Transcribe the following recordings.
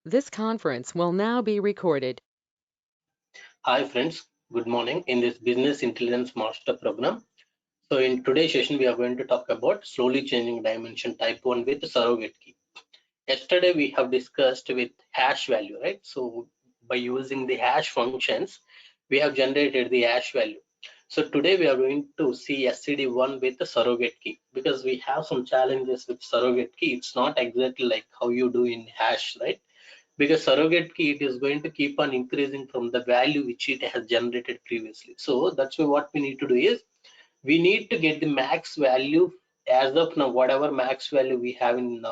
This conference will now be recorded. Hi friends, good morning in this Business Intelligence Master Program. So in today's session, we are going to talk about slowly changing dimension type 1 with surrogate key. Yesterday, we have discussed with hash value, right? So by using the hash functions, we have generated the hash value. So today we are going to see SCD1 with the surrogate key because we have some challenges with surrogate key. It's not exactly like how you do in hash, right? Because surrogate key, it is going to keep on increasing from the value which it has generated previously. So that's why what we need to do is we need to get the max value as of now, whatever max value we have in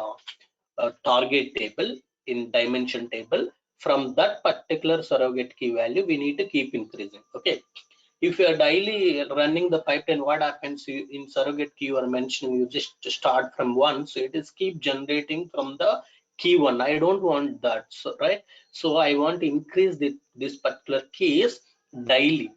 a target table, in dimension table. From that particular surrogate key value, we need to keep increasing. Okay, if you are daily running the pipeline, what happens in surrogate key you are mentioning, you just start from one, so it is keep generating from the key one. I don't want that, so right, so I want to increase this particular keys daily.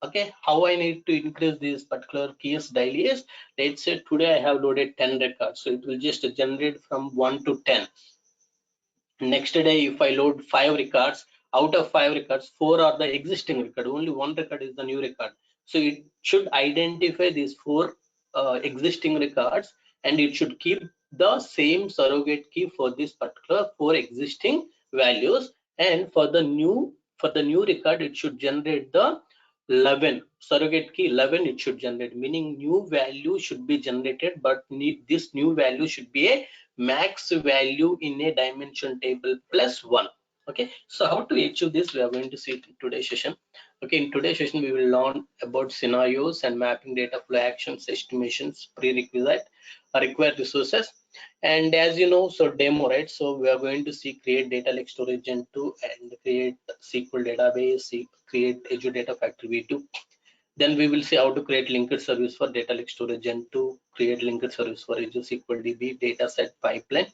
Okay, how I need to increase these particular keys daily is, let's say today I have loaded 10 records, so it will just generate from 1 to 10. Next day, if I load 5 records, out of 5 records, 4 are the existing record, only 1 record is the new record. So it should identify these 4 existing records, and it should keep the same surrogate key for this particular 4 existing values. And for the new record, it should generate the 11 surrogate key 11. It should generate, meaning new value should be generated, but this new value should be a max value in a dimension table plus 1. Okay, so how to achieve this we are going to see in today's session. Okay, in today's session we will learn about scenarios and mapping data flow actions, estimations, prerequisite, required resources, and as you know, so demo, right? So we are going to see create data lake storage gen 2 and create SQL database, create Azure Data Factory v2. Then we will see how to create linked service for data lake storage gen 2, create linked service for Azure SQL DB, dataset pipeline,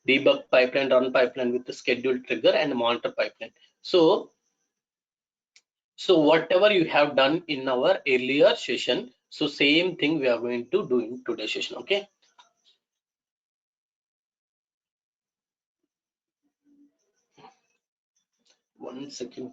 debug pipeline, run pipeline with the schedule trigger, and monitor pipeline. So whatever you have done in our earlier session, so same thing we are going to do in today's session. Okay. One second.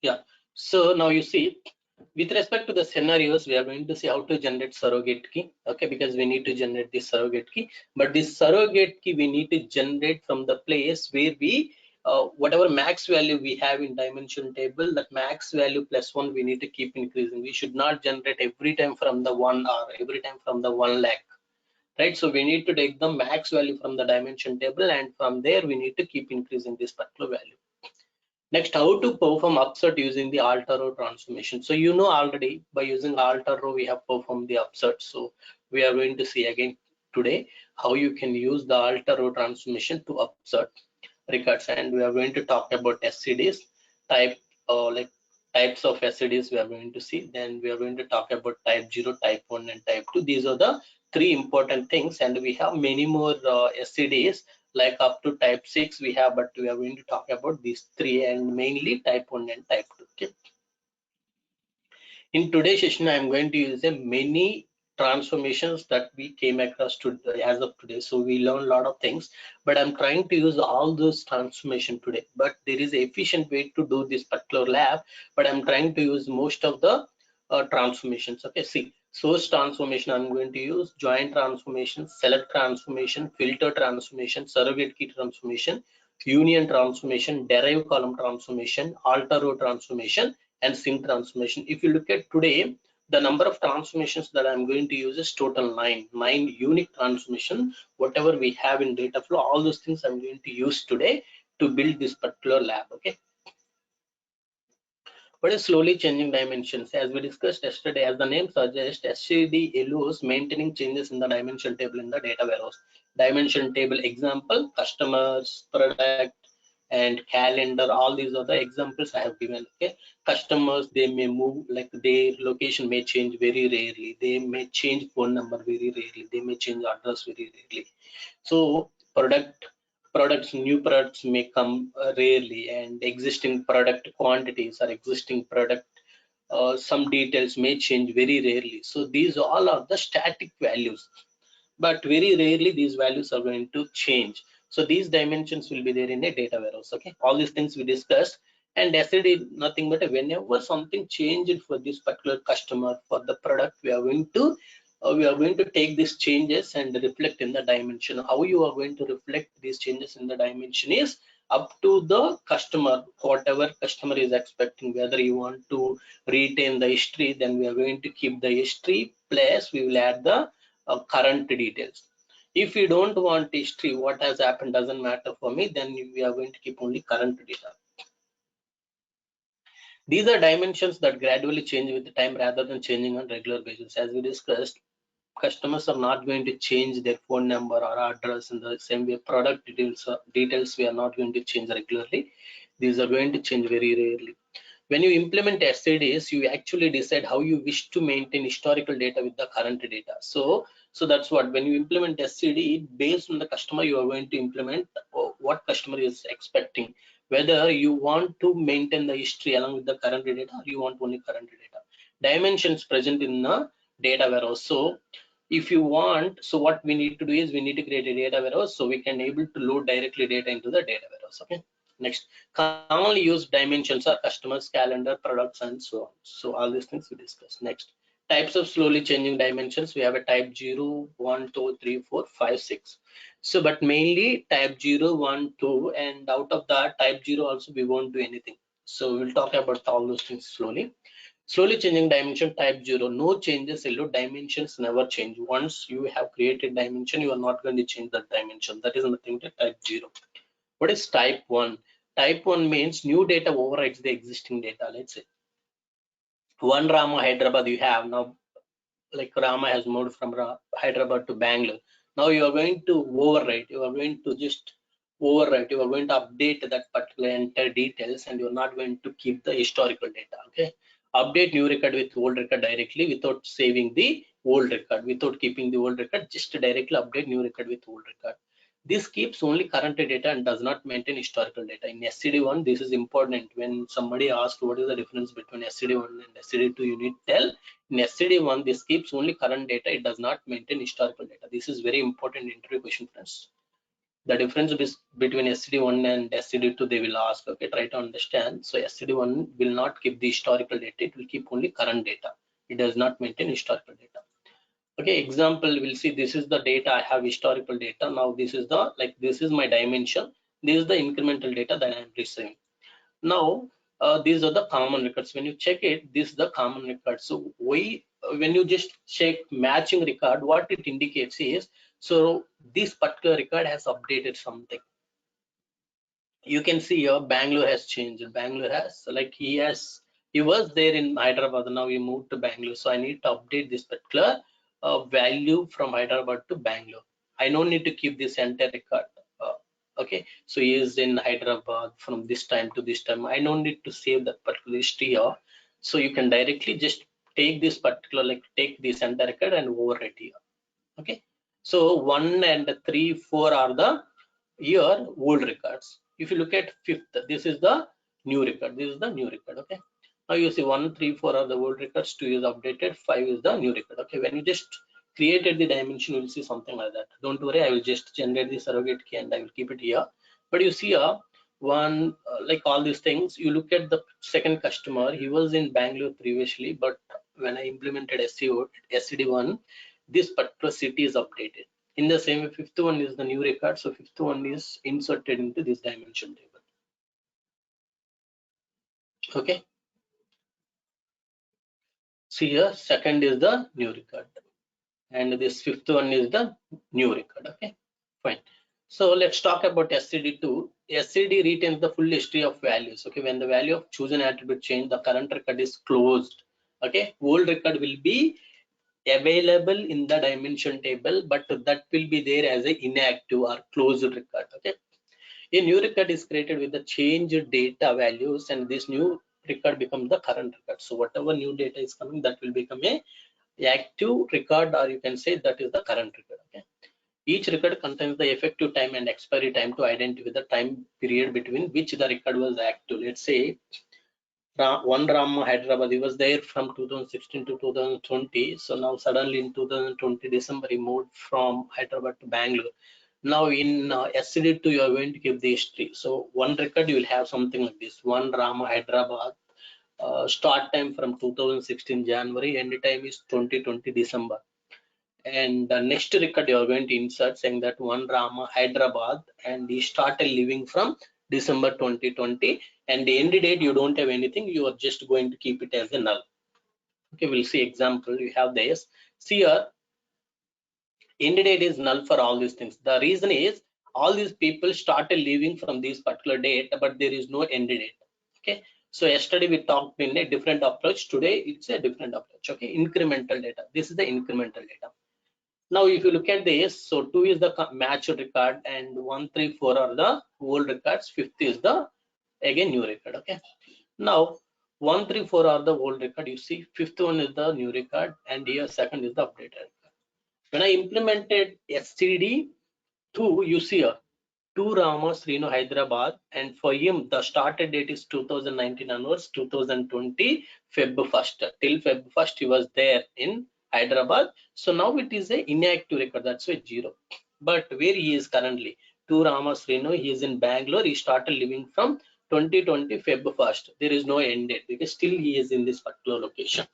Yeah. So now you see, with respect to the scenarios, we are going to see how to generate surrogate key. Okay, because we need to generate this surrogate key, but this surrogate key we need to generate from the place where we whatever max value we have in dimension table, that max value plus 1 we need to keep increasing. We should not generate every time from the 1 or every time from the 1 lakh, right? So we need to take the max value from the dimension table, and from there we need to keep increasing this particular value. Next, how to perform upsert using the alter row transformation. So you know already by using alter row we have performed the upsert. So we are going to see again today how you can use the alter row transformation to upsert records, and we are going to talk about SCDs, type like types of SCDs we are going to see. Then we are going to talk about type 0, type 1, and type 2. These are the 3 important things, and we have many more SCDs like up to type 6 we have, but we are going to talk about these 3 and mainly type 1 and type 2. Okay. In today's session, I am going to use a many transformations that we came across to as of today. So we learned a lot of things, but I'm trying to use all those transformation today. But there is an efficient way to do this particular lab, but I'm trying to use most of the transformations. Okay, see, source transformation I'm going to use, join transformation, select transformation, filter transformation, surrogate key transformation, union transformation, derive column transformation, alter row transformation, and sync transformation. If you look at today, The number of transformations that I'm going to use is total 9 unique transformation. Whatever we have in data flow, all those things I'm going to use today to build this particular lab. Okay. What is slowly changing dimensions? As we discussed yesterday, as the name suggests, SCD allows maintaining changes in the dimension table in the data warehouse. Dimension table example, customers, product, and calendar. All these are the examples I have given. Okay, customers, they may move, like their location may change very rarely. They may change phone number very rarely. They may change address very rarely. So products, new products may come rarely, and existing product quantities or existing product some details may change very rarely. So these all are the static values, but very rarely these values are going to change. So these dimensions will be there in a data warehouse. Okay, all these things we discussed. And SCD nothing but whenever something changed for this particular customer, for the product, we are going to take these changes and reflect in the dimension. How you are going to reflect these changes in the dimension is up to the customer. Whatever customer is expecting, whether you want to retain the history, then we are going to keep the history, plus we will add the current details. If you don't want history, what has happened doesn't matter for me, then we are going to keep only current data. These are dimensions that gradually change with the time rather than changing on regular basis. As we discussed, customers are not going to change their phone number or address in the same way. Product details we are not going to change regularly. These are going to change very rarely. When you implement SCDs, you actually decide how you wish to maintain historical data with the current data. So that's what, when you implement SCD, based on the customer, you are going to implement what customer is expecting, whether you want to maintain the history along with the current data or you want only current data. Dimensions present in the data warehouse. So if you want, so what we need to do is we need to create a data warehouse so we can able to load directly data into the data warehouse. Okay. Next, commonly used dimensions are customers, calendar, products, and so on. So all these things we discussed. Next, types of slowly changing dimensions. We have a type 0, 1, 2, 3, 4, 5, 6. So, but mainly type 0, 1, 2, and out of that type 0 also we won't do anything. So we'll talk about all those things slowly. Slowly changing dimension type 0, no changes allowed. Dimensions never change. Once you have created dimension, you are not going to change that dimension. That is nothing to type 0. What is type 1? Type 1 means new data overrides the existing data. Let's say one Rama Hyderabad you have now, like Rama has moved from Hyderabad to Bangalore. Now you are going to overwrite, you are going to just overwrite, you are going to update that particular entire details, and you are not going to keep the historical data. Okay, update new record with old record directly without saving the old record, without keeping the old record, just directly update new record with old record. This keeps only current data and does not maintain historical data. In SCD1, this is important. When somebody asks what is the difference between SCD1 and SCD2, you need to tell in SCD1, this keeps only current data. It does not maintain historical data. This is very important interview question, friends. The difference between SCD1 and SCD2, they will ask. Okay, try to understand. So SCD1 will not keep the historical data. It will keep only current data. It does not maintain historical data. Okay, example, we'll see this is the data. I have historical data. Now this is the, like, this is my dimension. This is the incremental data that I am receiving. Now these are the common records. When you check it, this is the common record. So when you just check matching record, what it indicates is, so this particular record has updated something. You can see here Bangalore has changed. Bangalore has, like, he was there in Hyderabad, now he moved to Bangalore, so I need to update this particular value from Hyderabad to Bangalore. I don't need to keep this entire record. Okay, so he is in Hyderabad from this time to this time. I don't need to save that particular history here. So you can directly just take this particular, like, take this entire record and overwrite here. Okay, so 1 and 3, 4 are the here old records. If you look at 5th, this is the new record. This is the new record. Okay, now you see 1, 3, 4 are the old records, 2 is updated, 5 is the new record. Okay, when you just created the dimension, you will see something like that. Don't worry, I will just generate the surrogate key and I will keep it here. But you see here one, like all these things, you look at the second customer, he was in Bangalore previously, but when I implemented SCD1, this particular city is updated. In the same way, 5th one is the new record, so 5th one is inserted into this dimension table. Okay, See here, second is the new record, and this fifth one is the new record. Okay, fine. So let's talk about SCD2. SCD retains the full history of values. Okay, when the value of chosen attribute change, the current record is closed. Okay, old record will be available in the dimension table, but that will be there as a inactive or closed record. Okay, a new record is created with the changed data values, and this new record becomes the current record. So whatever new data is coming, that will become a active record, or you can say that is the current record. Okay, each record contains the effective time and expiry time to identify the time period between which the record was active. Let's say one Rama Hyderabad, he was there from 2016 to 2020. So now suddenly in 2020 December he moved from Hyderabad to Bangalore. Now in SCD2 you are going to give the history. So one record you will have something like this: one Rama Hyderabad, start time from 2016 January, end time is 2020 December. And the next record you are going to insert saying that one Rama Hyderabad, and he started living from December 2020, and the end date you don't have anything, you are just going to keep it as a null. Okay, we'll see example. You have this. See here, end date is null for all these things. The reason is all these people started living from this particular date, but there is no end date. Okay, so yesterday we talked in a different approach. Today it's a different approach. Okay, incremental data. This is the incremental data. Now, if you look at this, so 2 is the matched record, and 1, 3, 4 are the old records. 5th is the again new record. Okay. Now, 1, 3, 4 are the old record. You see, 5th one is the new record, and here second is the updated record. When I implemented SCD2, you see here 2 Rama Srinu Hyderabad, and for him the started date is 2019 onwards, 2020 Feb 1st. Till Feb 1st he was there in Hyderabad. So now it is a inactive record, that's why 0. But where he is currently, 2 Rama Srinu, he is in Bangalore. He started living from 2020 Feb 1st. There is no end date because still he is in this particular location.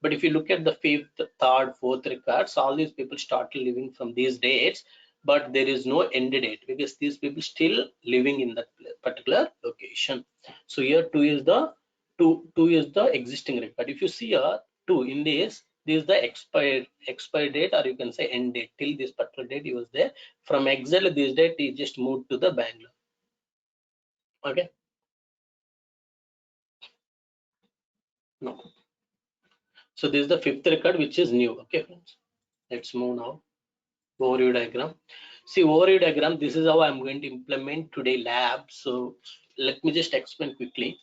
But if you look at the 5th, 3rd, 4th records, all these people started living from these dates, but there is no end date because these people still living in that particular location. So here 2 is the existing record. If you see here 2 in this is the expired date, or you can say end date. Till this particular date he was there. From Excel this date he just moved to the Bangalore. Okay. No. So this is the 5th record which is new. Okay, friends. Let's move now. Overview diagram. See, overview diagram, this is how I'm going to implement today lab. So let me just explain quickly.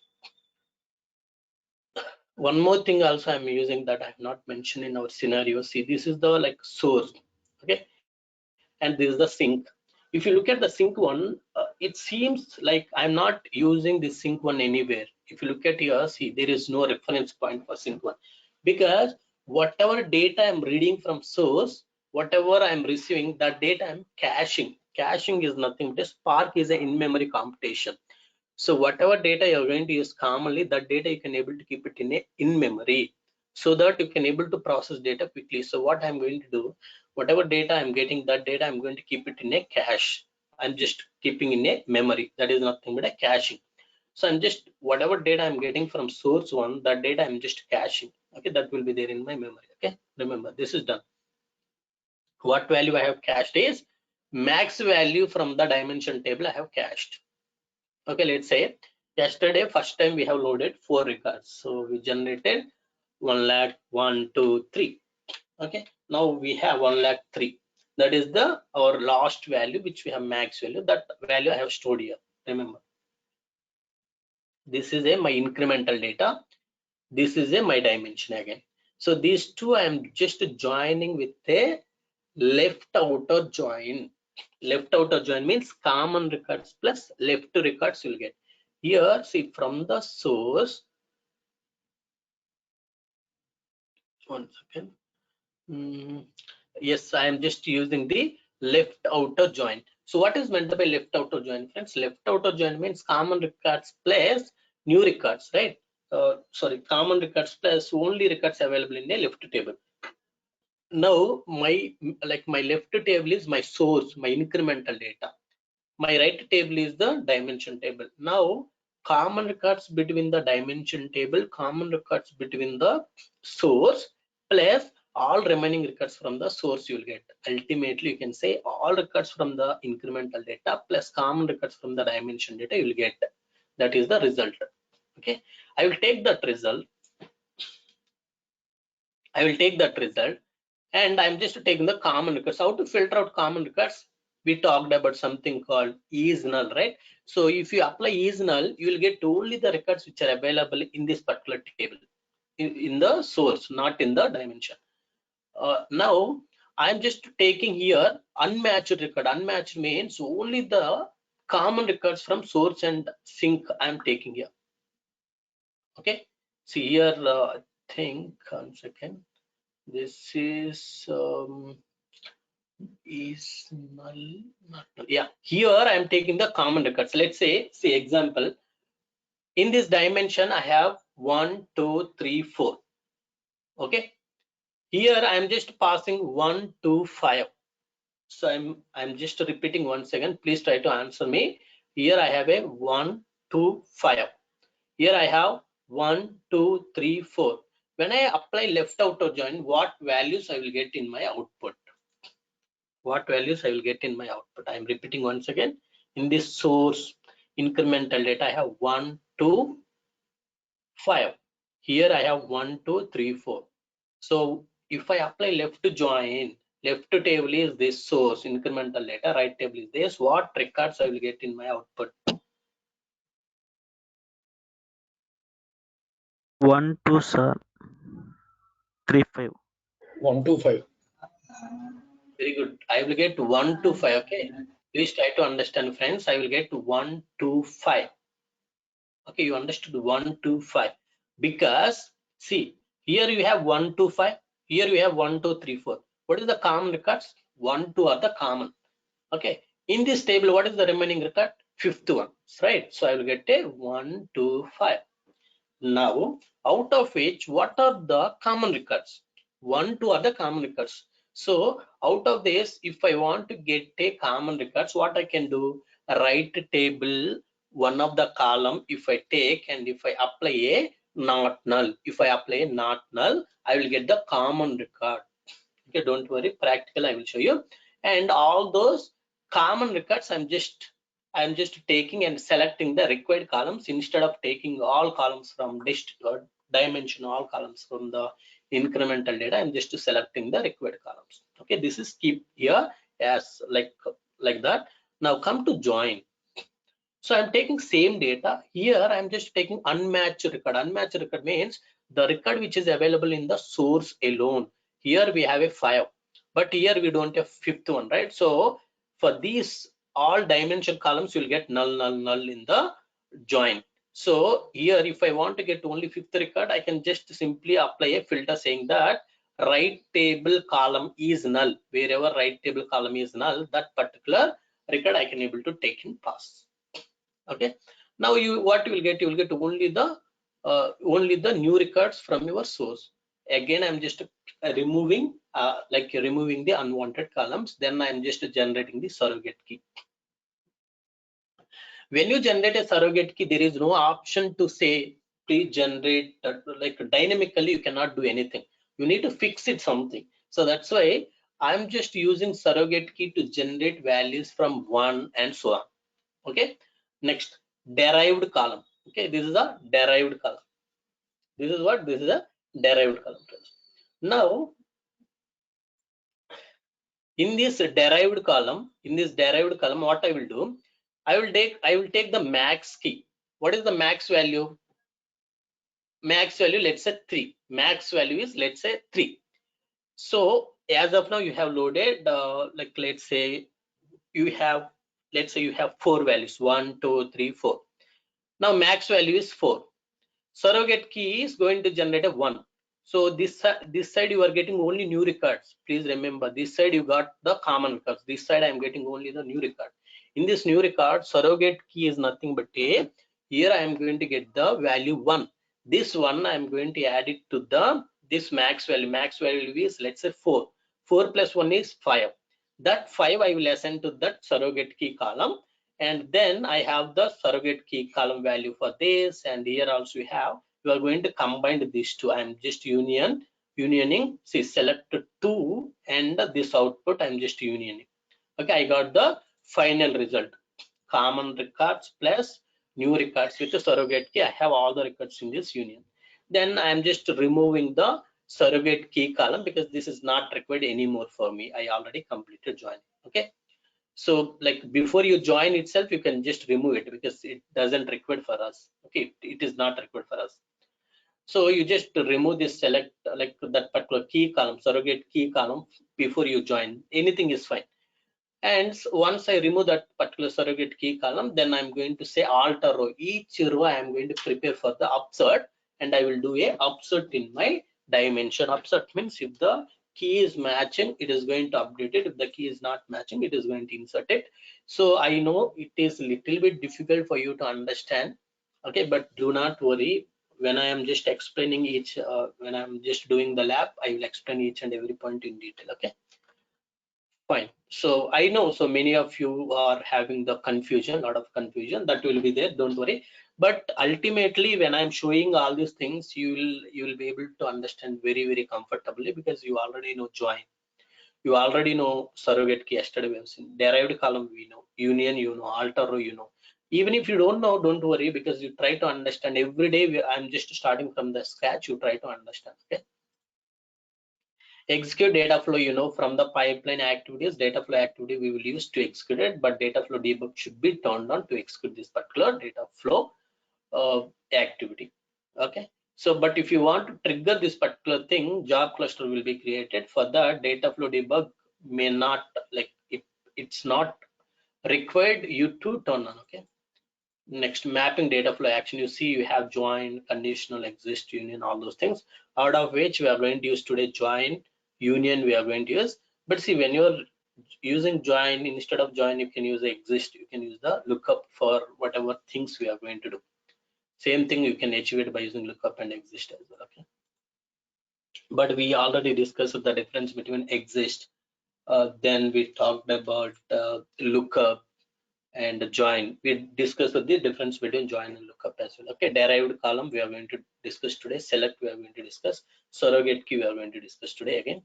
One more thing also I'm using that I have not mentioned in our scenario. See, this is the like source. Okay, and this is the sink. If you look at the sink one, it seems like I'm not using the sink one anywhere. If you look at here, see, there is no reference point for sink one, because whatever data I'm reading from source, whatever I'm receiving, that data I'm caching. Caching is nothing but Spark is an in-memory computation. So whatever data you're going to use commonly, that data you can able to keep it in memory, so that you can able to process data quickly. So what I'm going to do, whatever data I'm getting, that data I'm going to keep it in a cache. I'm just keeping in a memory. That is nothing but a caching. So I'm just whatever data I'm getting from source one, that data I'm just caching. Okay, that will be there in my memory. Okay, remember this is done. What value I have cached is max value from the dimension table I have cached. Okay, let's say yesterday first time we have loaded 4 records, so we generated 1 lakh 1 2 3. Okay, now we have 1 lakh 3. That is the our last value which we have max value. That value I have stored here. Remember, this is a my incremental data, this is a my dimension again. So these two I am just joining with a left outer join. Left outer join means common records plus left records you'll get. Here, see, from the source, one second. Yes, I am just using the left outer join. So what is meant by left outer join, friends? Left outer join means common records plus new records, right? Sorry, common records plus only records available in a left table. Now my left table is my source, my incremental data. My right table is the dimension table. Now common records between the dimension table, common records between the source, plus all remaining records from the source you will get. Ultimately, you can say all records from the incremental data plus common records from the dimension data you will get. That is the result. Okay, I will take that result. And I'm just taking the common records. How to filter out common records? We talked about something called is null, right? So if you apply is null, you will get only the records which are available in this particular table, in the source, not in the dimension. Now I'm just taking here unmatched record. Unmatched means only the common records from source and sink I'm taking here. Okay, see here, I think 1 second. This is null, not null. Yeah, here I am taking the common records. Let's say example, in this dimension I have 1 2 3 4. Okay, here I am just passing 1 2 5. So I'm just repeating once again. Please try to answer me. Here I have a 1 2 5. Here I have 1 2 3 4. When I apply left outer join, what values I will get in my output? What values I will get in my output? I'm repeating once again. In this source incremental data, I have 1 2 5. Here I have 1 2 3 4. So if I apply left to join, left table is this source incremental data, right table is this. What records I will get in my output? 1 2 sir 3 5. 1 2 5. Very good. I will get 1 2 5. Okay. Please try to understand, friends. I will get 1 2 5. Okay, you understood 1 2 5 because see here you have 1 2 5. Here you have 1 2 3 4. What is the common records? 1 2 are the common. Okay, in this table, what is the remaining record? Fifth one, right? So I will get a 1 2 5. Now out of which what are the common records? 1 2 are the common records. So out of this, if I want to get a common records, what I can do? Right table, one of the column if I take, and if I apply a not null, if I apply a not null, I will get the common record. Okay, don't worry, practical I will show you. And all those common records I'm just taking and selecting the required columns instead of taking all columns from list or dimension, all columns from the incremental data. I'm just selecting the required columns. Okay, this is keep here as like that. Now come to join. So I'm taking same data here. I'm just taking unmatched record. Unmatched record means the record which is available in the source alone. Here we have a 5, but here we don't have fifth one, right? So for these all dimension columns, you'll get null null null in the join. So here if I want to get only fifth record, I can just simply apply a filter saying that right table column is null. Wherever right table column is null, that particular record I can able to take in pass. Okay, now what you will get? You will get only the new records from your source. Again, I'm just removing removing the unwanted columns. Then I'm just generating the surrogate key. When you generate a surrogate key, there is no option to say please generate like dynamically. You cannot do anything. You need to fix it something. So that's why I'm just using surrogate key to generate values from 1 and so on. Okay, next derived column. Okay, this is a derived column. This is what? This is a derived column. Now in this derived column, what I will do? I will take the max key. What is the max value? Max value, let's say 3. Max value is, let's say, 3. So as of now you have loaded let's say you have 4 values, 1 2 3 4. Now max value is 4. Surrogate key is going to generate a 1. So this side you are getting only new records. Please remember, this side you got the common records. This side I am getting only the new record. In this new record, surrogate key is nothing but a. Here I am going to get the value 1. This one I am going to add it to this max value. Max value is, let's say, 4. 4 plus 1 is 5. That 5 I will assign to that surrogate key column. and then I have the surrogate key column value for this, and here also we are going to combine these two. I'm just unioning, see, select two, and this output I'm just unioning. Okay, I got the final result, common records plus new records with the surrogate key. I have all the records in this union. Then I'm just removing the surrogate key column because this is not required anymore for me. I already completed joining. Okay, so like before you join itself, you can just remove it because it doesn't require for us. Okay, it is not required for us. So you just remove this select like that particular key column, surrogate key column before you join. Anything is fine. And once I remove that particular surrogate key column, then I'm going to say alter row. Each row I am going to prepare for the upsert, and I will do a upsert in my dimension. Upsert means if the key is matching, it is going to update it. If the key is not matching, it is going to insert it. So I know it is a little bit difficult for you to understand. Okay, but do not worry. When I am just explaining each, when I'm just doing the lab, I will explain each and every point in detail. Okay. Fine. So I know so many of you are having the confusion, lot of confusion that will be there. Don't worry. But ultimately, when I'm showing all these things, you will be able to understand very comfortably because you already know join. You already know surrogate key. Yesterday we have seen derived column. We know union. You know alter row. You know. Even if you don't know, don't worry because you try to understand every day. I'm just starting from the scratch. You try to understand. Okay. Execute data flow, from the pipeline activities, data flow activity we will use to execute it, but data flow debug should be turned on to execute this particular data flow activity. Okay. So, but if you want to trigger this particular thing, job cluster will be created. For that, data flow debug may not like it's not required you to turn on. Okay. Next, mapping data flow action. You see, you have join, conditional, exist, union, all those things, out of which we are going to use today join, union we are going to use. But see, when you're using join, instead of join, you can use exist, you can use the lookup for whatever things we are going to do. Same thing, you can achieve it by using lookup and exist as well. Okay. But we already discussed the difference between exist. Then we talked about lookup and join. We discussed the difference between join and lookup as well. Okay, derived column we are going to discuss today. Select we are going to discuss. Surrogate key we are going to discuss today again.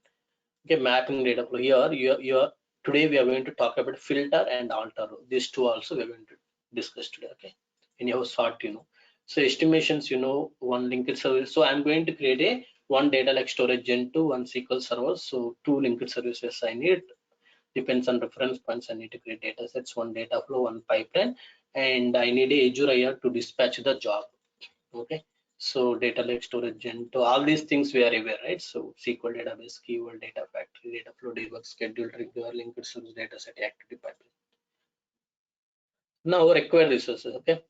Okay, mapping data flow. Here today we are going to talk about filter and alter. These two also we are going to discuss today. Okay, anyhow sort So estimations one linked service. So I'm going to create a one data like storage gen 2, one SQL server. So two linked services I need. Depends on reference points. I need to create data sets, one data flow, one pipeline, and I need a Azure IR to dispatch the job. Okay, so data lake storage gen to all these things we are aware, right? So SQL database, keyword, data factory, data flow, debug, schedule, trigger, linked source, data set, activity pipeline. Now required resources. Okay,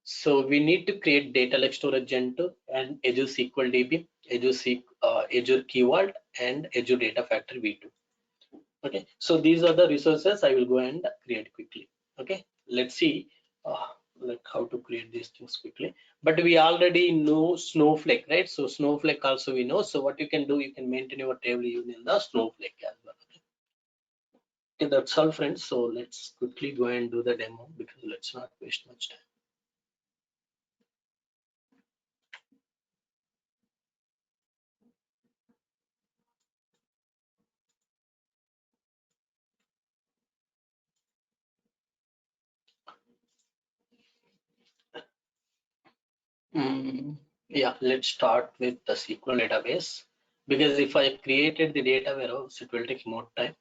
so we need to create data lake storage gen 2 and Azure SQL DB, Azure Key Vault, and Azure Data Factory V2. Okay, so these are the resources I will go and create quickly. Okay, let's see like how to create these things quickly. But we already know Snowflake, right? So Snowflake also we know. So what you can do, you can maintain your table using the Snowflake as well. Okay, that's all, friends. So let's quickly go and do the demo because let's not waste much time. Yeah, let's start with the SQL database because if I created the data warehouse, it will take more time.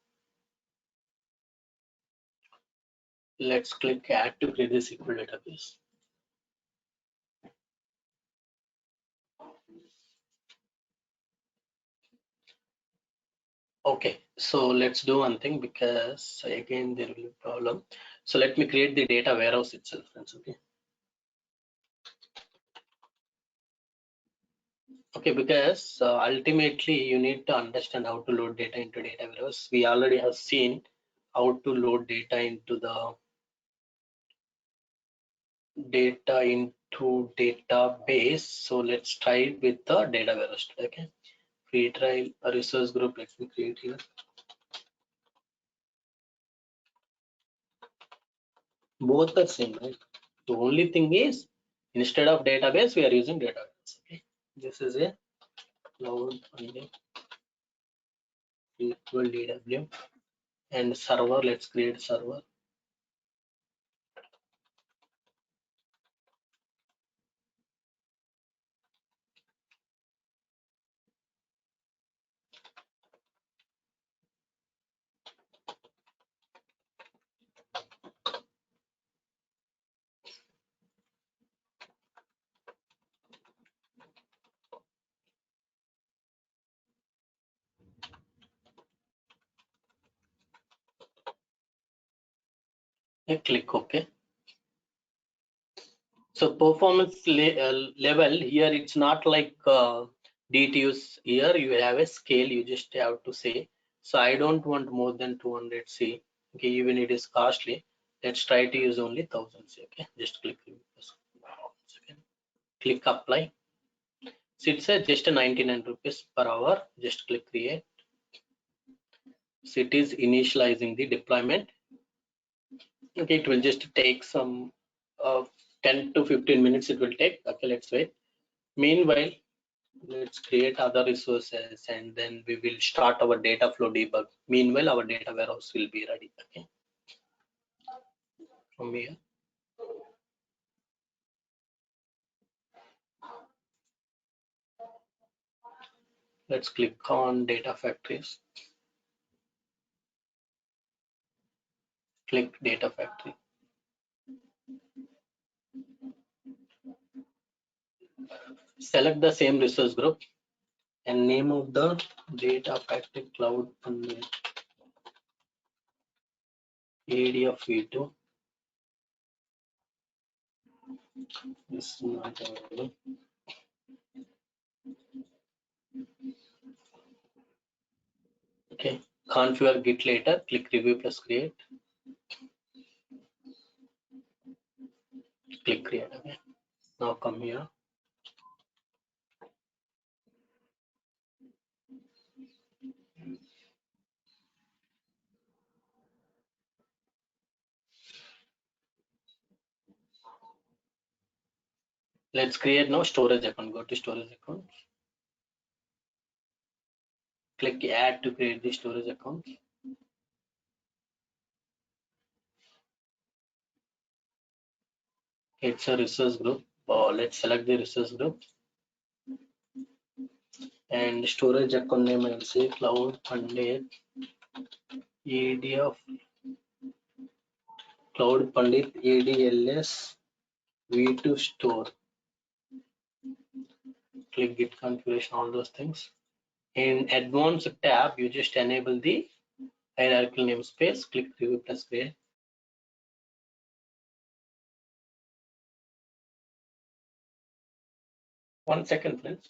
Let's click add to create the SQL database. Okay, so let's do one thing because again there will be a problem. So let me create the data warehouse itself, friends. Okay. Okay, because ultimately you need to understand how to load data into data warehouse. We already have seen how to load data into the database. So let's try it with the data warehouse today. Okay. Free trial resource group. Let me create here. Both are same, right? The only thing is, instead of database, we are using database. Okay, this is a cloud equal DW and server. Let's create server. And click OK. So performance level here, it's not like DTUs. Here you have a scale, you just have to say. So I don't want more than 200 C. Okay, even it is costly. Let's try to use only 1000 C. Okay, just click click apply. So it's just 99 rupees per hour. Just click create. So it is initializing the deployment. Okay, it will just take some 10 to 15 minutes. It will take. Okay, let's wait. Meanwhile, let's create other resources and then we will start our data flow debug. Meanwhile, our data warehouse will be ready. Okay, from here, let's click on data factories. Click data factory. Select the same resource group and name of the data factory cloud and ADF V2. This is not available. Okay, configure git later. Click review plus create. Click create. Okay, now come here. Let's create now storage account. Go to storage account. Click add to create the storage account. It's a resource group. Let's select the resource group and storage account name. I'll say cloud pandit ADF cloud pandit ADLS V2 store. Click git configuration, all those things. In advanced tab, you just enable the hierarchical namespace. Click review plus create. One second, friends.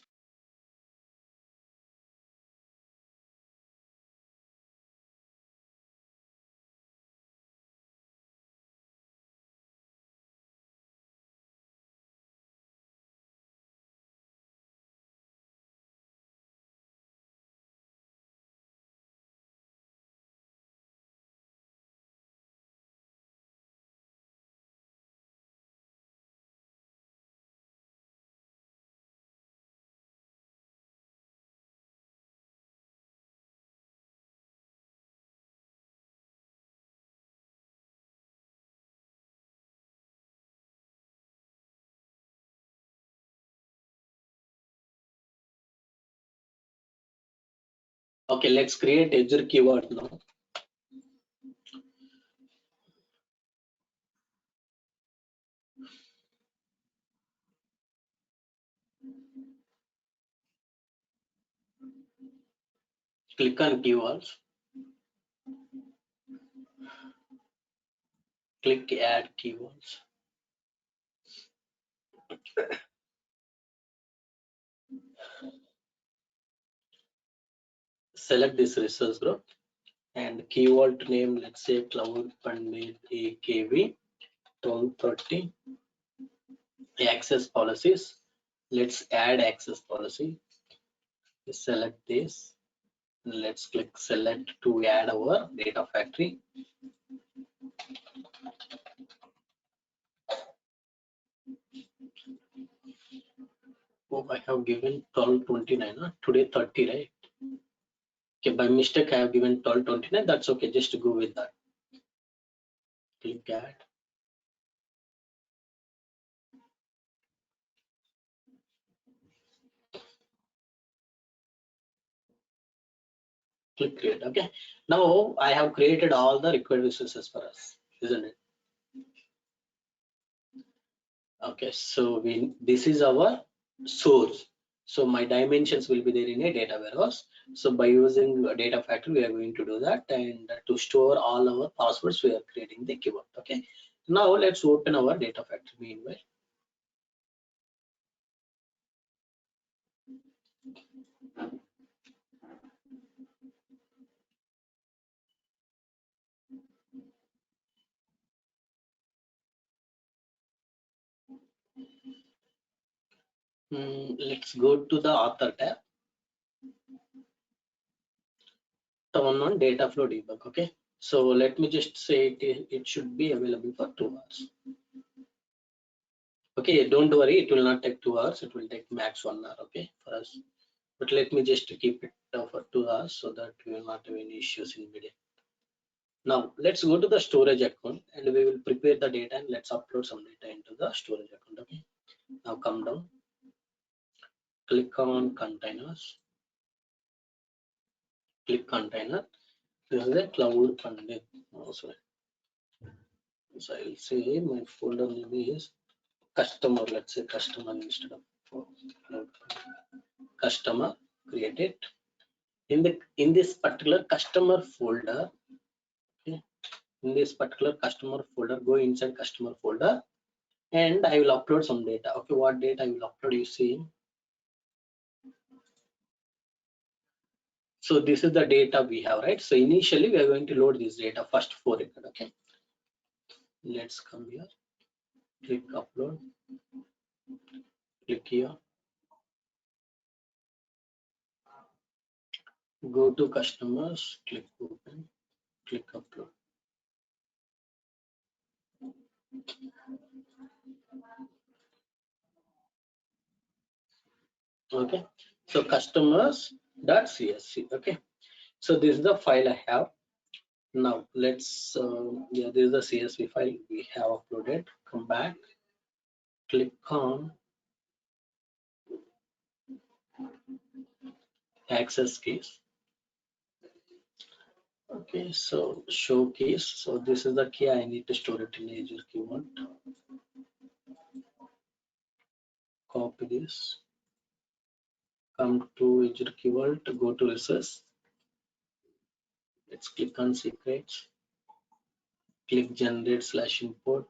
Okay, let's create Azure keyword now. Click on keywords. Click add keywords. Select this resource group and keyword name, let's say cloud pandit AKV 1230. Access policies. Let's add access policy. Select this. Let's click select to add our data factory. Oh, I have given 1229. Huh? Today 30, right? Okay, by mistake I have given 1229. That's okay. Just go with that. Click add. Click create. Okay. Now I have created all the required resources for us, isn't it? Okay. So this is our source. So my dimensions will be there in a data warehouse. So by using a data factory, we are going to do that, and to store all our passwords, we are creating the keyword. Okay. Now let's open our data factory meanwhile. Let's go to the author tab. Turn on data flow debug. Okay. So let me just say it should be available for 2 hours. Okay, don't worry, it will not take 2 hours, it will take max 1 hour, okay, for us. But let me just keep it for 2 hours so that we will not have any issues in video. Now let's go to the storage account and we will prepare the data, and let's upload some data into the storage account. Okay. Now come down, click on containers, click container. This is a cloud container. Oh, sorry. So I'll say my folder name is customer. Let's say customer instead of customer. Create it. In this particular customer folder. Okay, in this particular customer folder, go inside customer folder, and I will upload some data. Okay, what data I will upload, you see. So this is the data we have, right? So initially we are going to load this data first 4 record. Okay, let's come here, click upload, click here, go to customers, click open, click upload. Okay, so customers.csv. Okay, so this is the file I have. Now let's yeah, this is the CSV file we have uploaded. Come back, click on access keys. Okay, so show keys. So this is the key. I need to store it in Azure keyword. Copy this, come to Azure keyword, go to resource. Let's click on secrets, click generate / import.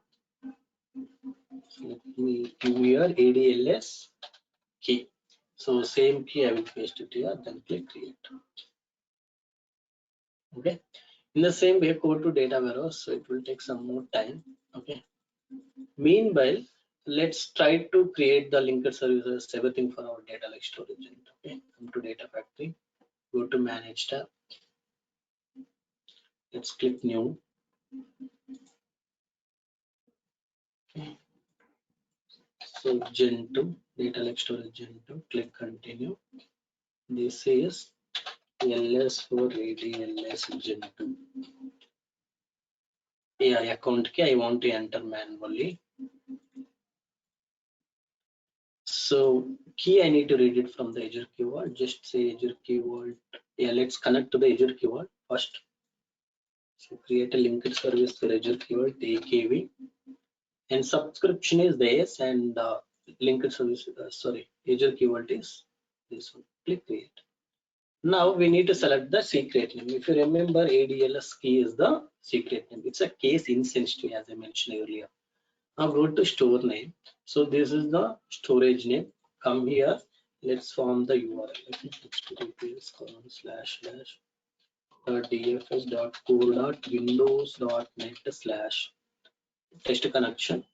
So let me give here ADLS key. So same key I will paste it here, then click create. Okay, in the same way, go to data warehouse, so it will take some more time. Okay, meanwhile, let's try to create the linked services, everything for our data like storage. Okay, come to data factory, go to manage tab, let's click new. Okay, so gen 2 data like storage gen 2, click continue. This is ls for ADLS gen 2. Yeah, account key I want to enter manually. So key I need to read it from the Azure keyword. Just say Azure keyword. Yeah, let's connect to the Azure keyword first. So create a linked service for Azure keyword AKV, and subscription is this, and linked service. Sorry, Azure keyword is this one. Click create. Now we need to select the secret name. If you remember, ADLS key is the secret name. It's a case insensitive, as I mentioned earlier. Now go to store name. So this is the storage name. Come here. Let's form the URL. https://dfs.core.windows.net/test connection.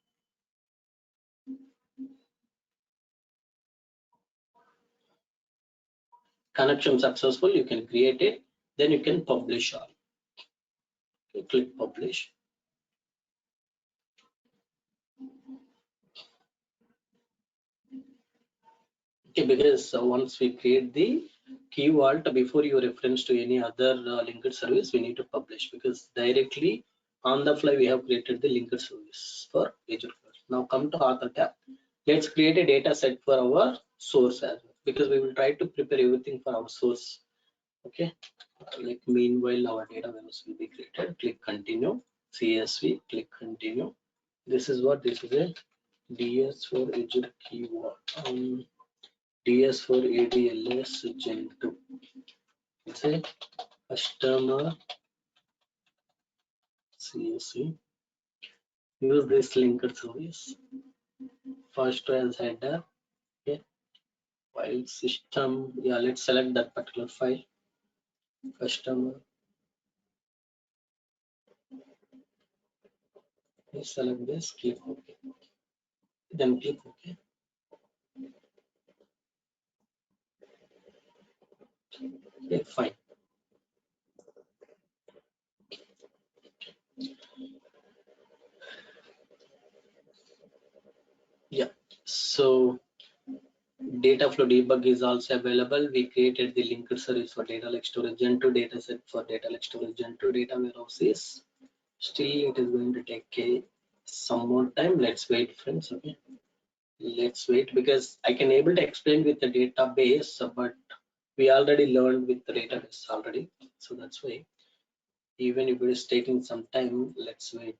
Connection successful. You can create it. Then you can publish all. Okay, click publish. because once we create the key vault, before you reference to any other linked service, we need to publish, because directly on the fly we have created the linked service for Azure Cloud. Now come to author tab. Let's create a data set for our source as well, because we will try to prepare everything for our source. Okay, like meanwhile our data warehouse will be created. Click continue, CSV, click continue. This is what this is a DS for Azure keyword. DS for ADLS Gen 2. It's a customer CSV. Use this linked service. First as header. Okay. File system. Yeah, let's select that particular file. Customer. Let's select this. Click OK. Then click OK. Okay, fine. Yeah. So data flow debug is also available. We created the linked service for data lake storage Gen 2 dataset for data lake storage Gen 2 data warehouses. Still, it is going to take some more time. Let's wait, friends. Okay, let's wait, because I can able to explain with the database, but we already learned with the database already. So that's why, even if it is taking some time, let's wait.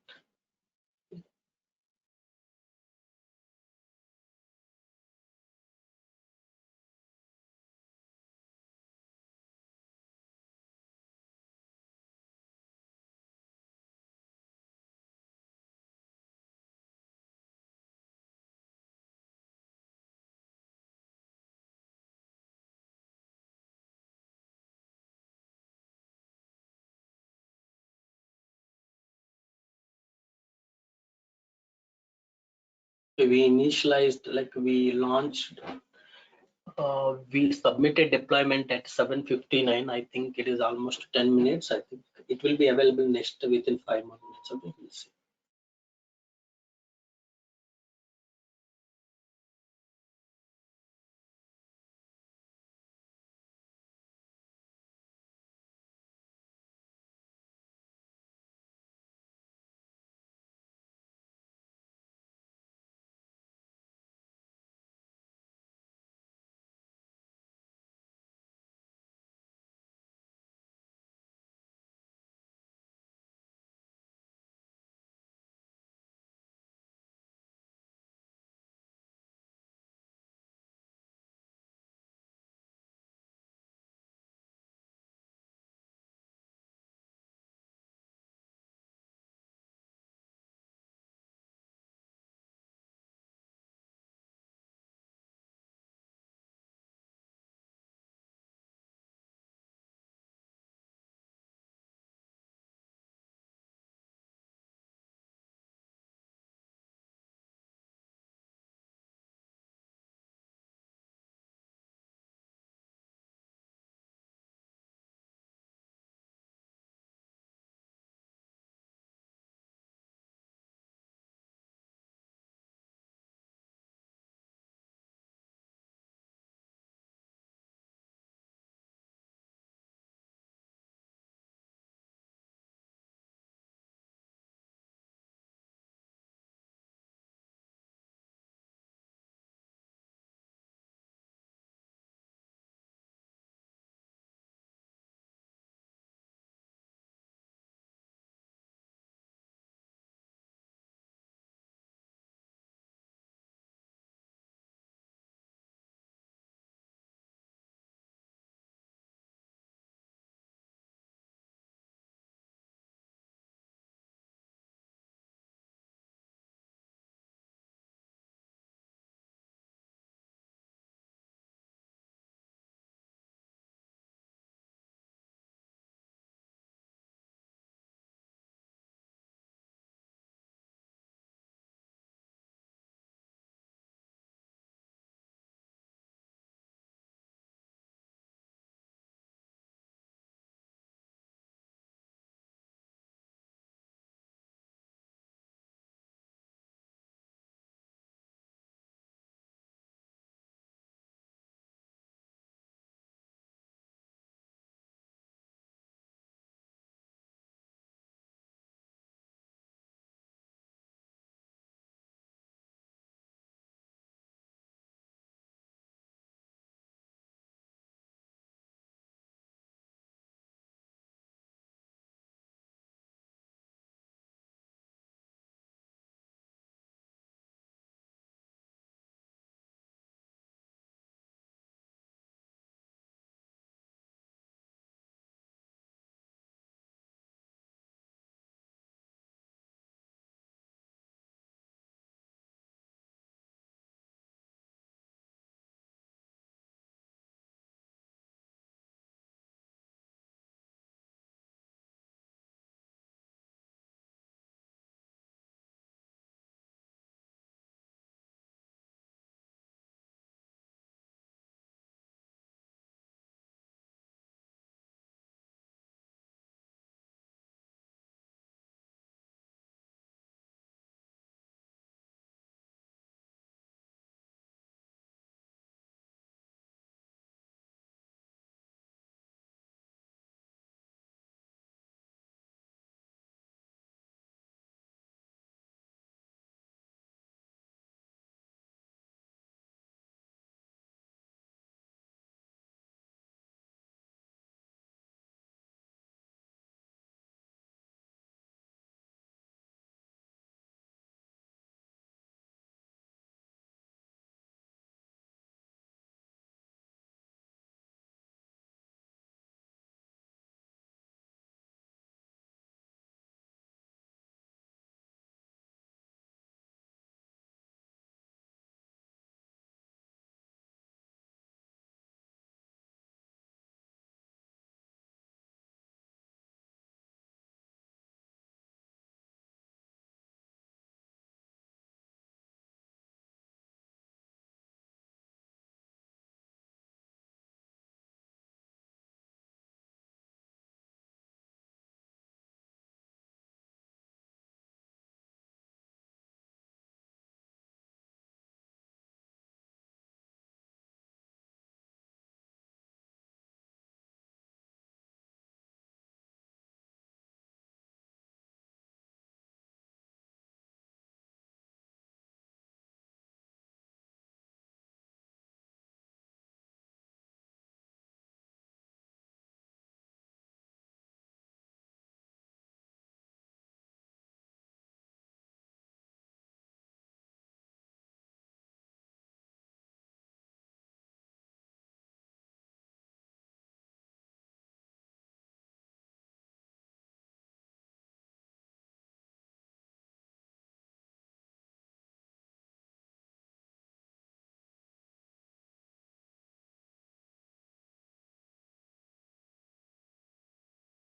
We initialized, like we launched, we submitted deployment at 7:59. I think it is almost 10 minutes. I think it will be available next within 5 more minutes. Okay, we'll see.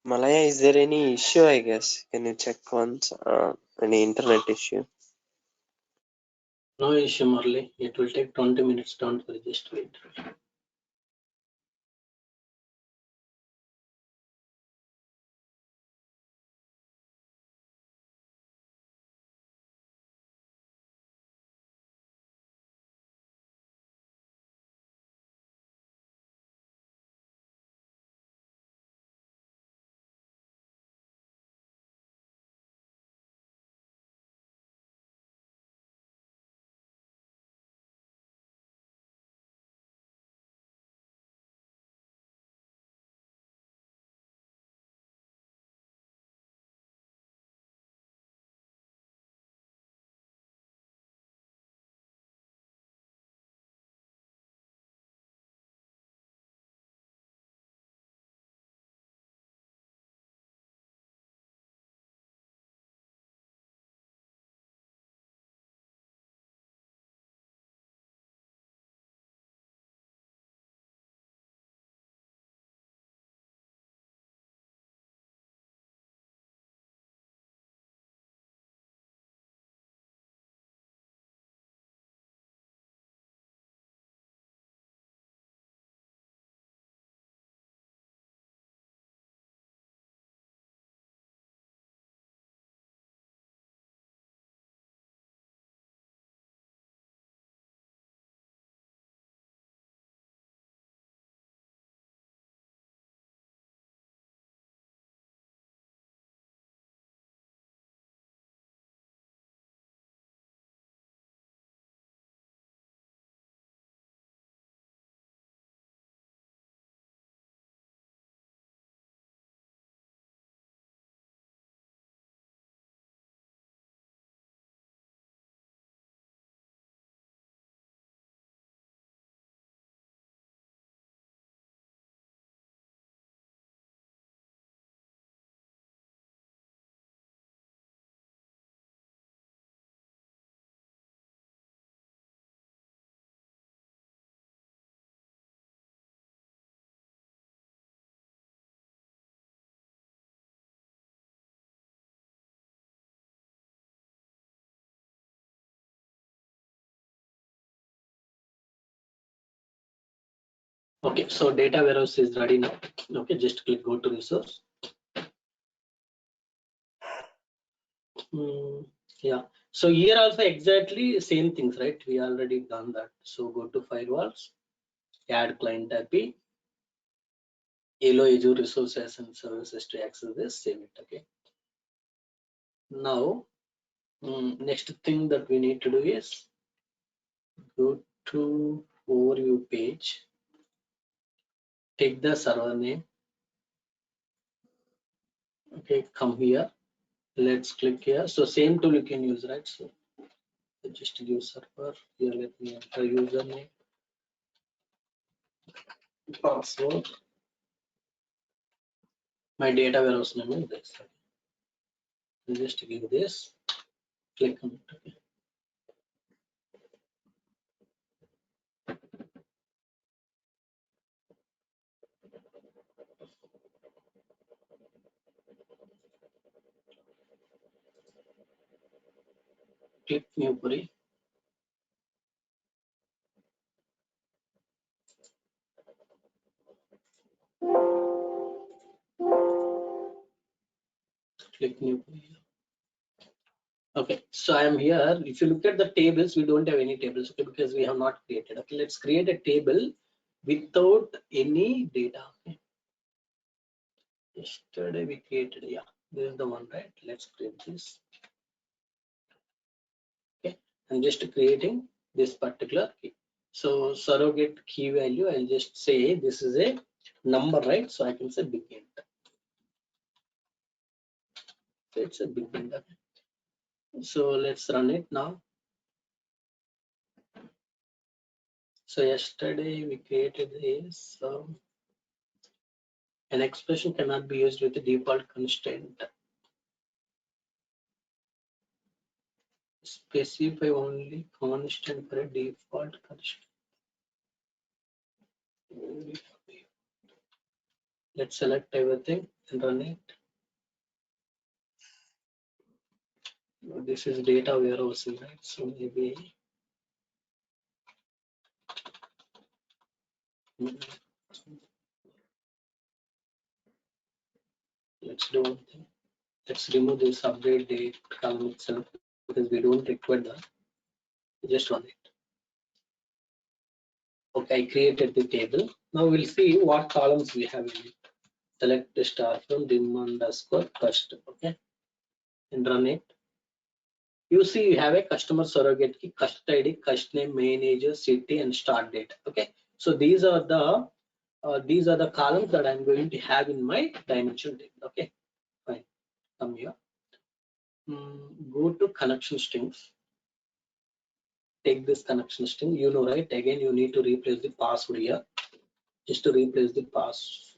Malaya, is there any issue? I guess. Can you check once? Any internet issue? No issue, Murli. It will take 20 minutes. Don't worry. Just wait. Okay, so data warehouse is ready now. Okay, just click go to resource. Yeah, so here also exactly same things, right? We already done that. So go to firewalls, add client IP, allow Azure resources and services to access this, save it. Okay, now next thing that we need to do is go to overview page, take the server name. Okay, come here, let's click here. So same tool you can use, right? So just use server here. Let me enter username, password. My data warehouse name is this. Just give this, click on it. Okay. Click new query. Click new query. Okay, so I am here. If you look at the tables, we don't have any tables, okay, because we have not created. Okay, let's create a table without any data. Okay. Yesterday we created, yeah, this is the one, right? Let's create this. Okay, I'm just creating this particular key. So surrogate key value, I'll just say this is a number, right? So I can say big int. So it's a big int. Okay. So let's run it now. So yesterday we created this. An expression cannot be used with the default constraint. Specify only constant for a default constraint. Let's select everything and run it. This is data warehousing, right? So maybe let's do one thing. Let's remove this update date column itself because we don't require that. Just run it. Okay, I created the table. Now we'll see what columns we have in it. Select the star from dim underscore custom. Okay, and run it. You see, you have a customer surrogate key, cust ID, cust name, manager, city, and start date. Okay, so these are the columns that I'm going to have in my dimension table. Okay, fine. Come here. Go to connection strings. Take this connection string. You know, right? Again, you need to replace the password here. Just to replace the pass.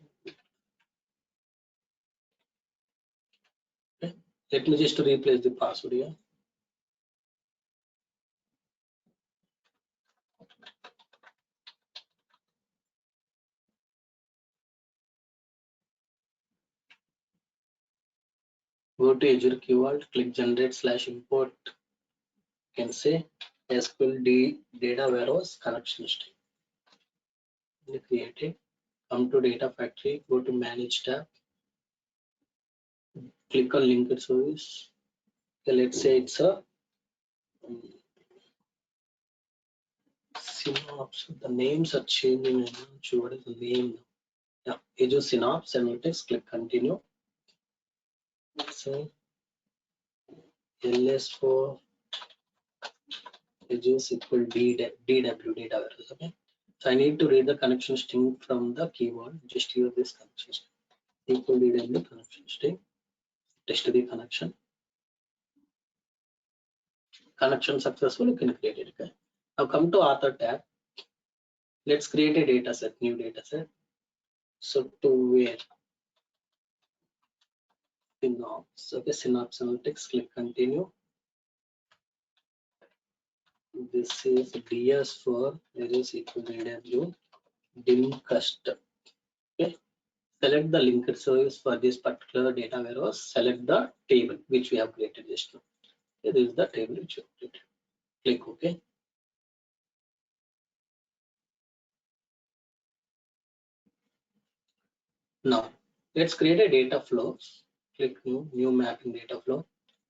Okay. Let me just replace the password here. Go to Azure keyword, click generate / import. You can say SQL data warehouse connection string. Create it. Come to data factory. Go to manage tab. Click on linked service. Okay, let's say it's a Synops. The names are changing. I'm not sure what is the name now. Yeah, Azure Synops Analytics. Click continue. Let's say LS4 Azure SQL DW data warehouse. Okay. So I need to read the connection string from the keyword. Just use this connection string. SQL DW connection string. Test the connection. Connection successful. You can create it. Okay. Now come to author tab. Let's create a data set, new data set. So to where Synops. Okay, Synops Analytics. Click continue. This is DS for is equal to AW dim custom. Okay, select the linked service for this particular data warehouse. Select the table which we have created just now. Okay, this is the table which you have created. Click OK. Now let's create a data flow. Click new mapping data flow.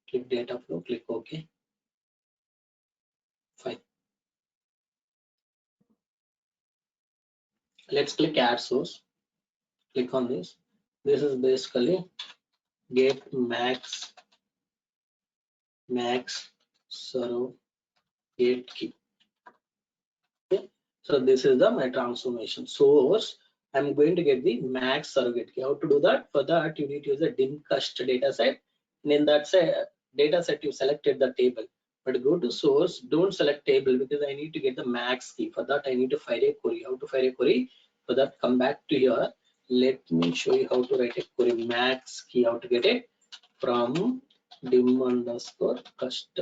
Click data flow. Click OK. Fine. Let's click add source. Click on this. This is basically get max surrogate key. Okay, so this is my transformation source. I'm going to get the max surrogate key. How to do that? For that, you need to use a dim cust data set, and in that data set you selected the table, but go to source, don't select table because I need to get the max key. For that I need to fire a query. How to fire a query? For that, come back to here. Let me show you how to write a query. Max key, how to get it? From dim underscore cust.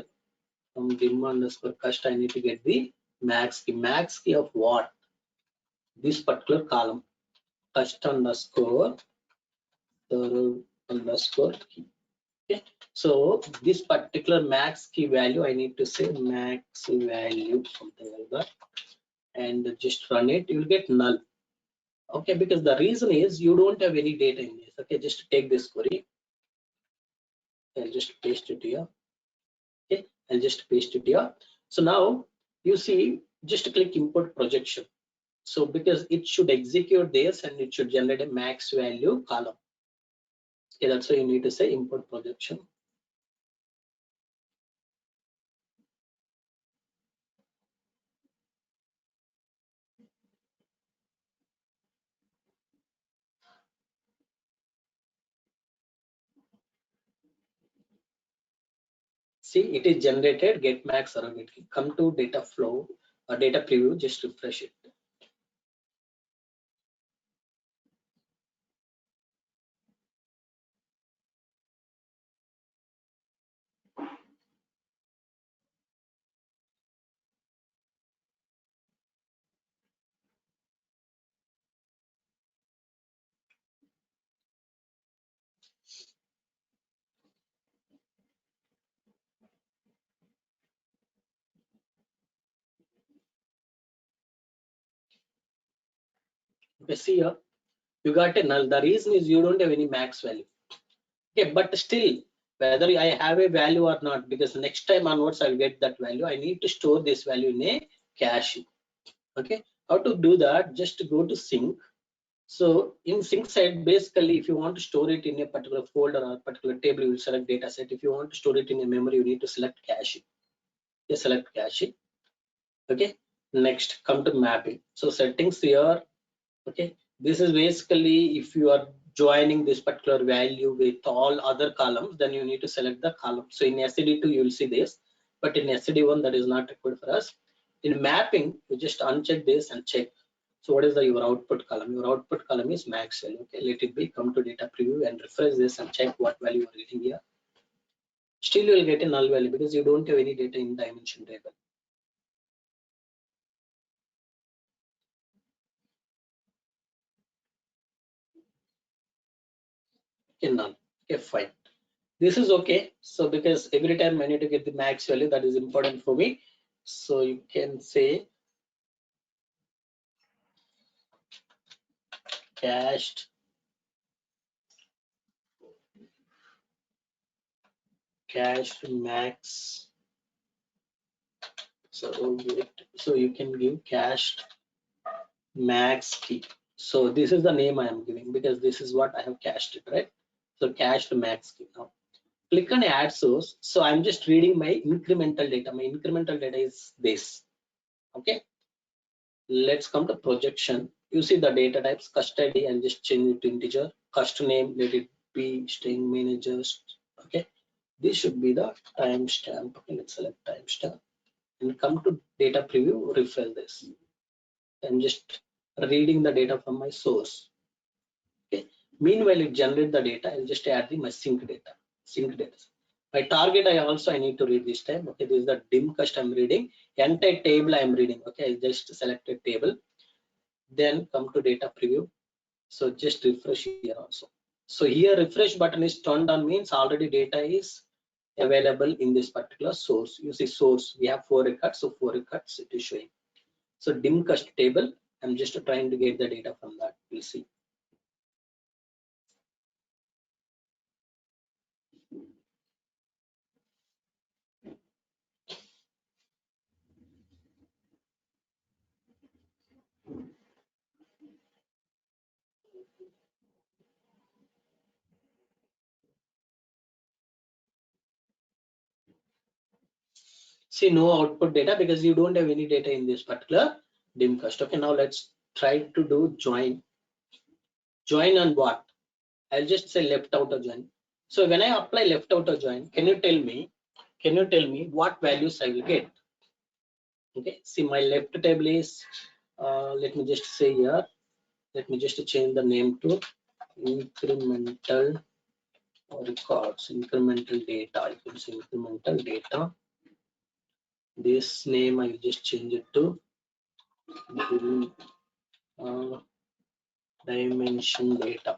From dim underscore cust I need to get the max key. Max key of what? This particular column, cust underscore underscore key. Okay, so this particular max key value I need to say max value, something like that, and just run it. You'll get null. Okay, because the reason is you don't have any data in this. Okay, just take this query. I'll just paste it here. Okay, I'll just paste it here. So now you see, just click import projection. So because it should execute this and it should generate a max value column. Okay, that's why you need to say import projection. See, it is generated get max surrogate key. Come to data flow or data preview, just refresh it. Okay, see here, you got a null. The reason is you don't have any max value. Okay, but still, whether I have a value or not, because next time onwards I'll get that value, I need to store this value in a cache. Okay, how to do that? Just go to sync. So in sync side, basically, if you want to store it in a particular folder or particular table, you will select data set. If you want to store it in a memory, you need to select cache. You select cache. Okay, next come to mapping. So settings here. Okay, this is basically if you are joining this particular value with all other columns, then you need to select the column. So in SCD2 you will see this, but in SCD1 that is not required for us. In mapping, you just uncheck this and check. So what is your output column? Your output column is max value. Okay, let it be. Come to data preview and refresh this and check what value you are getting here. Still you will get a null value because you don't have any data in dimension table. Okay, null. Okay, fine. This is okay. So because every time I need to get the max value, that is important for me. So you can say cached max. So you can give cached max key. So this is the name I am giving because this is what I have cached it, right? So cached max key. Now click on add source. So I'm just reading my incremental data. My incremental data is this. Okay. Let's come to projection. You see the data types, custody, and just change it to integer. Cust name, let it be string managers. Okay. This should be the timestamp. Okay, let's select timestamp and come to data preview, refresh this. I'm just reading the data from my source. Okay. Meanwhile, it generate the data. I'll just add my sync data. My target I need to read this time. Okay, this is the dim cust I'm reading. Entire table I'm reading. Okay, I just select a table. Then come to data preview. So just refresh here also. So here refresh button is turned on means already data is available in this particular source. You see source, we have 4 records, so 4 records it is showing. So dim cust table, I'm just trying to get the data from that. We'll see. See no output data because you don't have any data in this particular dim cust. Okay, now let's try to do join. Join on what? I'll just say left outer join. So when I apply left outer join, can you tell me what values I will get? Okay, see my left table is let me just say here, let me just change the name to incremental records, incremental data. You can say incremental data. This name I will just change it to dimension data.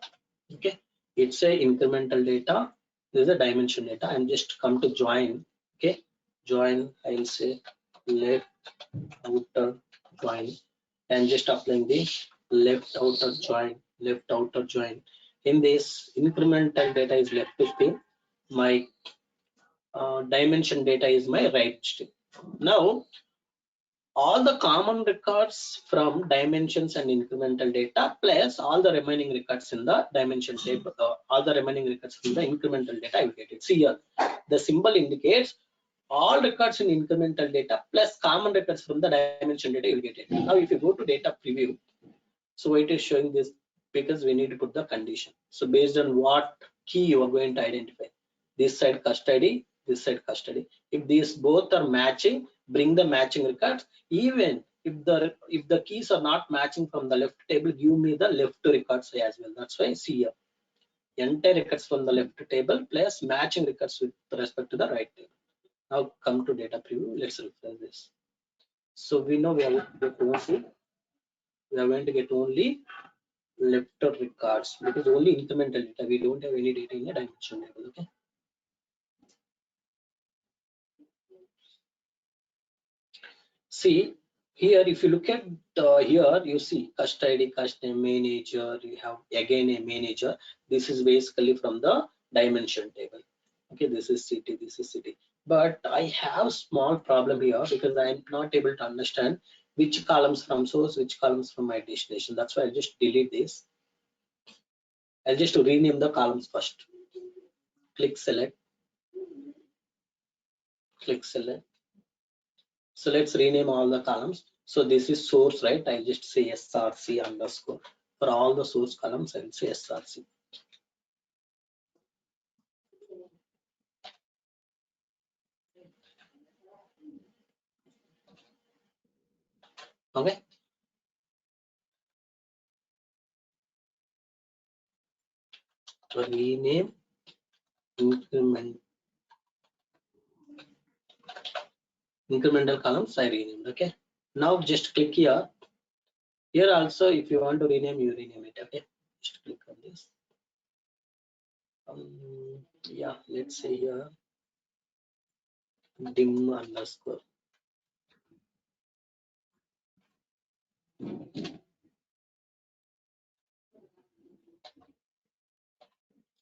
Okay, it's a incremental data. This is a dimension data. I'm just come to join. Okay, join. I'll say left outer join and just applying the left outer join. In this incremental data is left 15. My dimension data is my right string. Now all the common records from dimensions and incremental data plus all the remaining records in the dimension table, all the remaining records from the incremental data I will get it. See here, the symbol indicates all records in incremental data plus common records from the dimension data you will get it. Now if you go to data preview, so it is showing this because we need to put the condition. So based on what key you are going to identify, this side custody, this side custody. If these both are matching, bring the matching records. Even if the keys are not matching from the left table, give me the left records as well. That's why see here, entire records from the left table plus matching records with respect to the right table. Now come to data preview. Let's refresh this. So we know we are going to get only left records because only incremental data. We don't have any data in a dimension level. Okay. See, Here, if you look at here, you see cust ID, cust name, manager. You have again a manager. This is basically from the dimension table. Okay, this is city, this is city. But I have small problem here because I'm not able to understand which columns from source, which columns from my destination. That's why I'll just delete this. I'll just rename the columns first. Click select, click select. So let's rename all the columns. So this is source, right? I'll just say src underscore. For all the source columns, I will say src. Okay. So rename incremental columns I renamed. Okay. Now just click here. Here also, if you want to rename, you rename it. Okay. Just click on this. Yeah, let's say here dim underscore.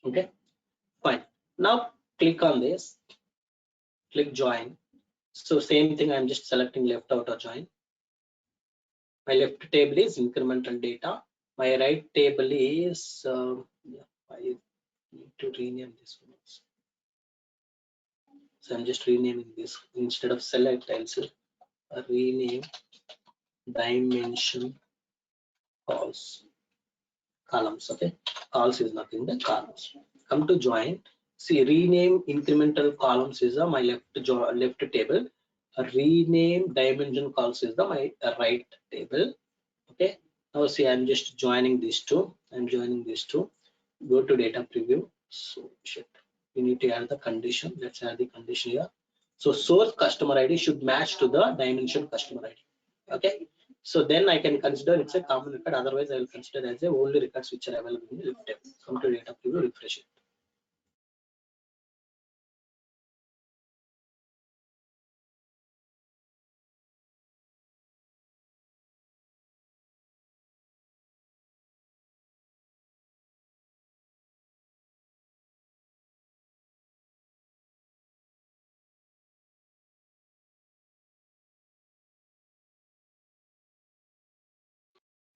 Okay, fine. Now click on this, click join. So same thing, I'm just selecting left outer join. My left table is incremental data. My right table is yeah, I need to rename this one. So I'm just renaming this. Instead of select, I'll say rename dimension calls columns. Okay, calls is nothing but columns. Come to join. See, rename incremental columns is my left table. Rename dimension calls is my right table. Okay. Now see, I'm just joining these two. I'm joining these two. Go to data preview. So shit. We need to add the condition. Let's add the condition here. So source customer ID should match to the dimension customer ID. Okay. So then I can consider it's a common record. Otherwise, I will consider as a only records which are available in the left table. Come to data preview, refresh it.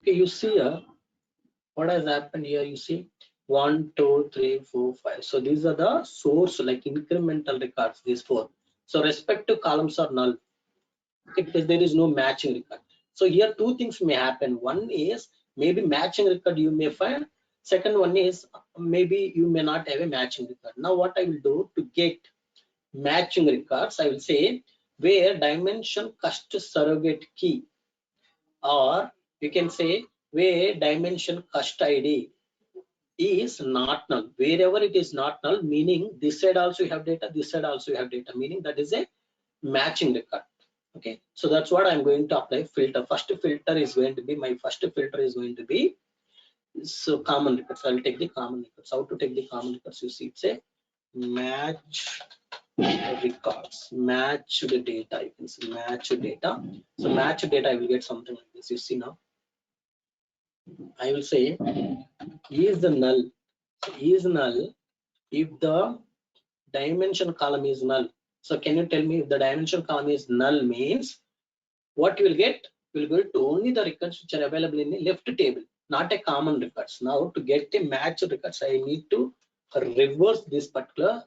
Okay, you see here what has happened here. You see 1, 2, 3, 4, 5. So these are the source like incremental records. These four. So respective columns are null. Okay, because there is no matching record. So here two things may happen. One is maybe matching record you may find. Second one is maybe you may not have a matching record. Now what I will do to get matching records, I will say where dimension cust surrogate key, or you can say where dimension cust ID is not null. Wherever it is not null, meaning this side also you have data, this side also you have data, meaning that is a matching record. Okay, so that's what I'm going to apply filter. First filter is going to be so common records. I'll take the common records. How to take the common records? You see, it's a match records, match the data. You can see match data. So match data, I will get something like this. You see now, I will say is the null. So is null if the dimension column is null. So can you tell me if the dimension column is null means what you will get? You will get only the records which are available in the left table, not a common records. Now to get a match records, I need to reverse this particular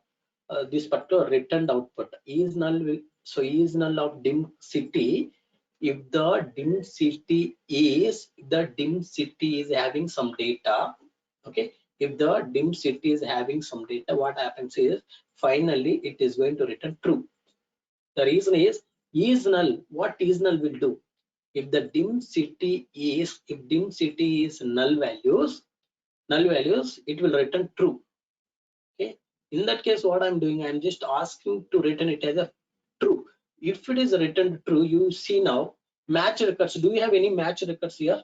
returned output. Is null will, so is null of dim city if the dim city is having some data. Okay, if the dim city is having some data, what happens is finally it is going to return true. The reason is null. What is null will do? If the dim city is null values, it will return true. Okay. In that case, what I'm doing, I'm just asking to return it as a true. If it is returned true, you see now match records. Do you have any match records here?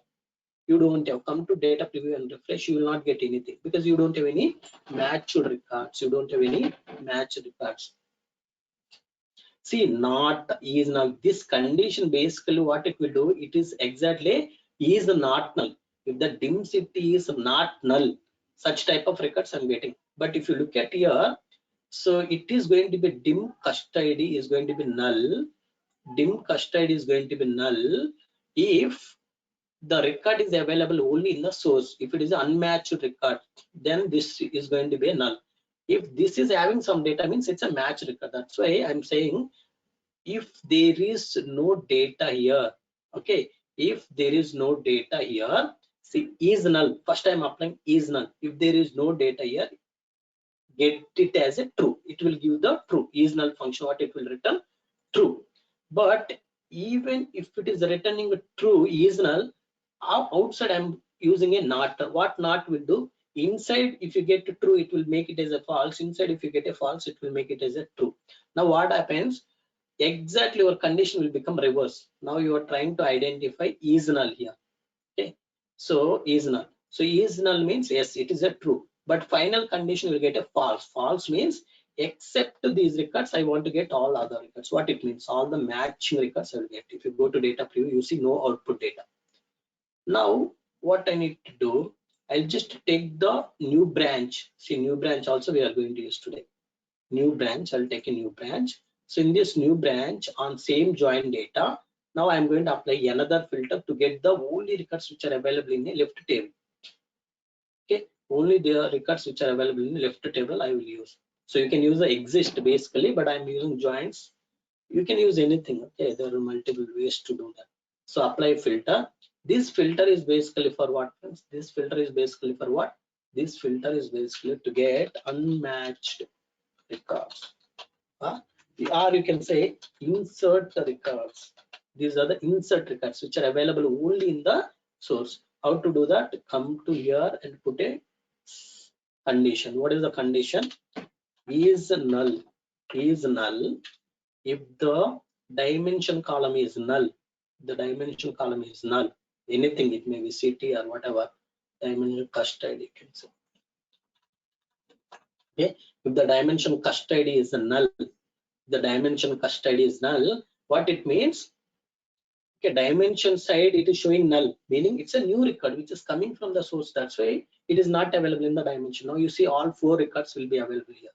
You don't have. Come to data preview and refresh. You will not get anything because you don't have any matched records. You don't have any matched records. See, not is null. This condition basically what it will do, it is exactly is not null. If the dim city is not null, such type of records I'm getting. But if you look at here, so it is going to be dim custody is going to be null. Dim custody is going to be null if the record is available only in the source. If it is an unmatched record, then this is going to be a null. If this is having some data, means it's a matched record. That's why I'm saying if there is no data here, okay, if there is no data here, see is null. First I'm applying is null. If there is no data here, get it as a true. It will give the true. Is null function, what it will return? True. But even if it is returning a true is null, outside I'm using a not. What not will do? Inside if you get a true, it will make it as a false. Inside if you get a false, it will make it as a true. Now what happens? Exactly your condition will become reverse. Now you are trying to identify is null here. Okay, so is null. So is null means yes, it is a true, but final condition will get a false. False means except these records, I want to get all other records. What it means? All the matching records I will get. If you go to data preview, you see no output data. Now what I need to do, I'll just take the new branch. See, new branch also we are going to use today. New branch, I'll take a new branch. So in this new branch on same join data, now I'm going to apply another filter to get the only records which are available in the left table. Okay, only the records which are available in the left table I will use. So you can use the exist basically, but I'm using joins. You can use anything. Okay, there are multiple ways to do that. So apply filter. This filter is basically for what? This filter is basically for what? This filter is basically to get unmatched records. Or you can say insert the records. These are the insert records which are available only in the source. How to do that? Come to here and put a condition. What is the condition? Is null. Is null if the dimension column is null. The dimension column is null. Anything, it may be city or whatever. Dimension custody, you can say. Okay, if the dimension custody is null, the dimension custody is null, what it means? Okay, dimension side it is showing null, meaning it's a new record which is coming from the source. That's why it is not available in the dimension. Now you see all 4 records will be available here.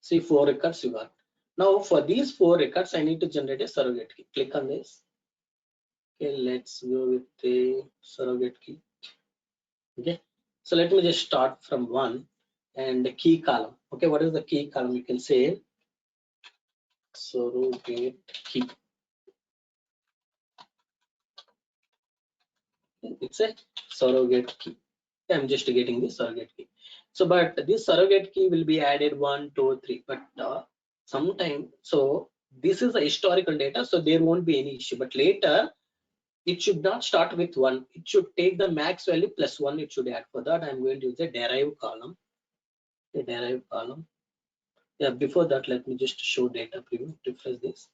See 4 records you got. Now for these 4 records I need to generate a surrogate key. Click on this. Okay, let's go with the surrogate key. Okay, so let me just start from 1 and the key column. Okay, what is the key column? You can say surrogate key. It's a surrogate key. I'm just getting the surrogate key. So but this surrogate key will be added 1 2 3, but sometime, so this is the historical data, so there won't be any issue. But later it should not start with 1, it should take the max value plus 1, it should add. For that I'm going to use a derive column. A derive column. Yeah, before that let me just show data preview. Refresh this.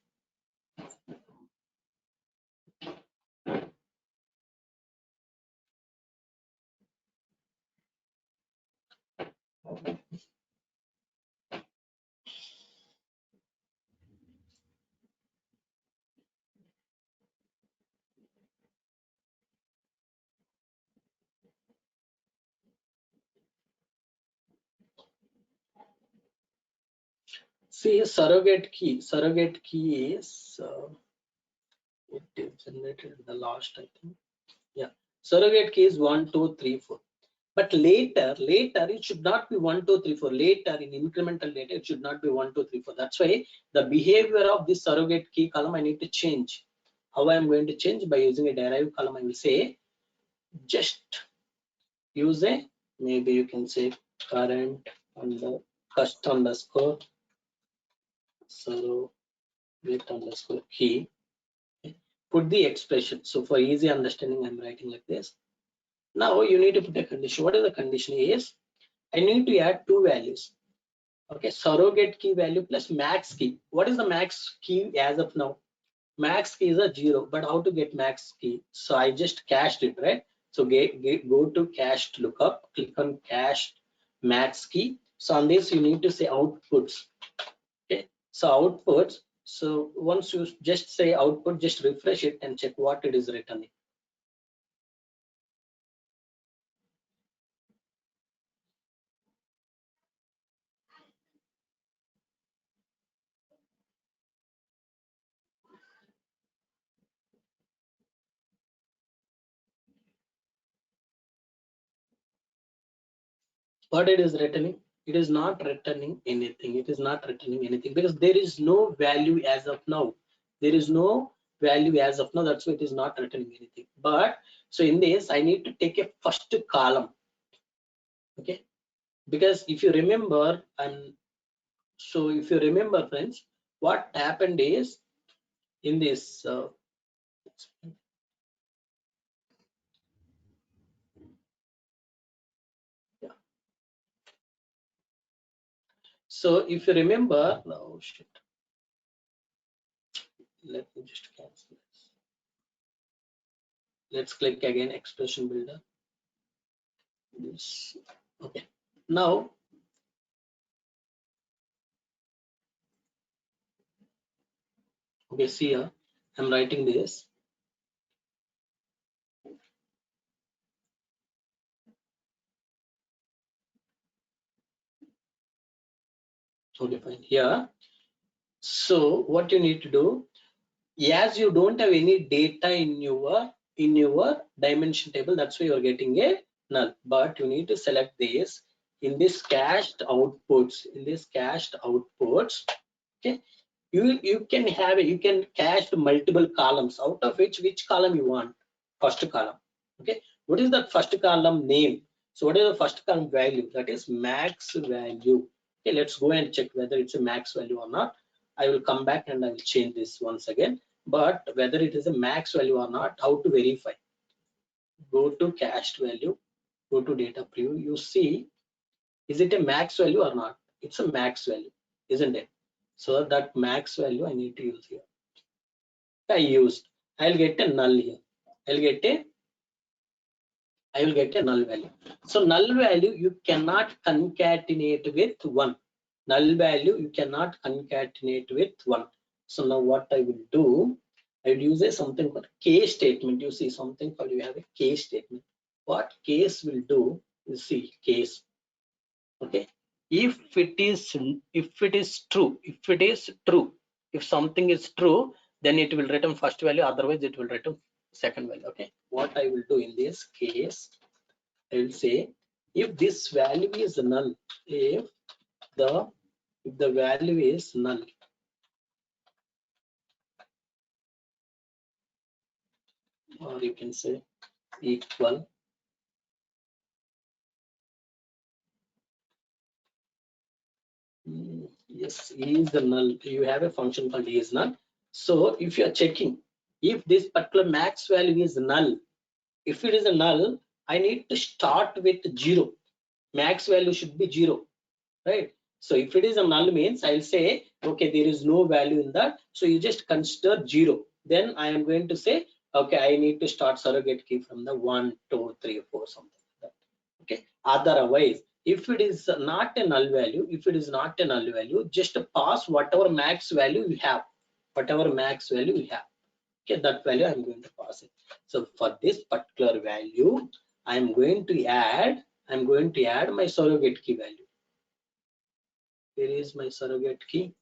See, surrogate key is it is generated in the last, I think. Yeah, surrogate key is 1 2 3 4. But later it should not be 1 2 3 4. Later in incremental data it should not be 1 2 3 4. That's why the behavior of this surrogate key column I need to change. How I am going to change? By using a derive column. I will say just use a, maybe you can say current under cust underscore surrogate underscore key. Put the expression. So for easy understanding I'm writing like this. Now you need to put a condition. What is the condition? Is I need to add 2 values. Okay, surrogate key value plus max key. What is the max key as of now? max key is a 0, but how to get max key? So I just cached it, right? So go to cached lookup, click on cached max key. So on this you need to say outputs. Okay, so outputs. So once you just say output, just refresh it and check what it is returning. What it is returning? It is not returning anything. It is not returning anything because there is no value as of now. There is no value as of now. That's why it is not returning anything. But so in this I need to take a first column. Okay, because if you remember, if you remember friends, what happened is in this yeah. So if you remember, oh shit, let me just cancel this. Let's click again expression builder. This. Okay, now okay, see here, I'm writing this. Okay, fine. Here, so what you need to do, as you don't have any data in your dimension table, that's why you're getting a null. But you need to select this in this cached outputs. In this cached outputs, okay, you can have you can cache multiple columns, out of which column you want. First column. Okay, what is that first column name? So what is the first column value? That is max value. Okay, let's go and check whether it's a max value or not. I will come back and I will change this once again. But whether it is a max value or not, how to verify? Go to cached value, go to data preview. You see, is it a max value or not? It's a max value, isn't it? So that max value I need to use here. I used. I'll get a null here. I will get a null value. So null value you cannot concatenate with one. Null value you cannot concatenate with one. So now what I will do, I will use something called case statement. You see something called, you have a case statement. What case will do, you see case. Okay, if it is true, if something is true, then it will return first value, otherwise it will return second value. Okay, what I will do in this case, I will say if this value is null, if the value is null, or you can say equal, yes, is the null. You have a function called is null. So if you are checking if this particular max value is null, if it is a null, I need to start with 0. Max value should be 0, right? So if it is a null means I'll say, okay, there is no value in that, so you just consider 0. Then I am going to say, okay, I need to start surrogate key from the 1 2 3 4 something like that. Okay, otherwise if it is not a null value, just pass whatever max value you have, okay, that value I'm going to pass it. So for this particular value, I'm going to add my surrogate key value. Here is my surrogate key.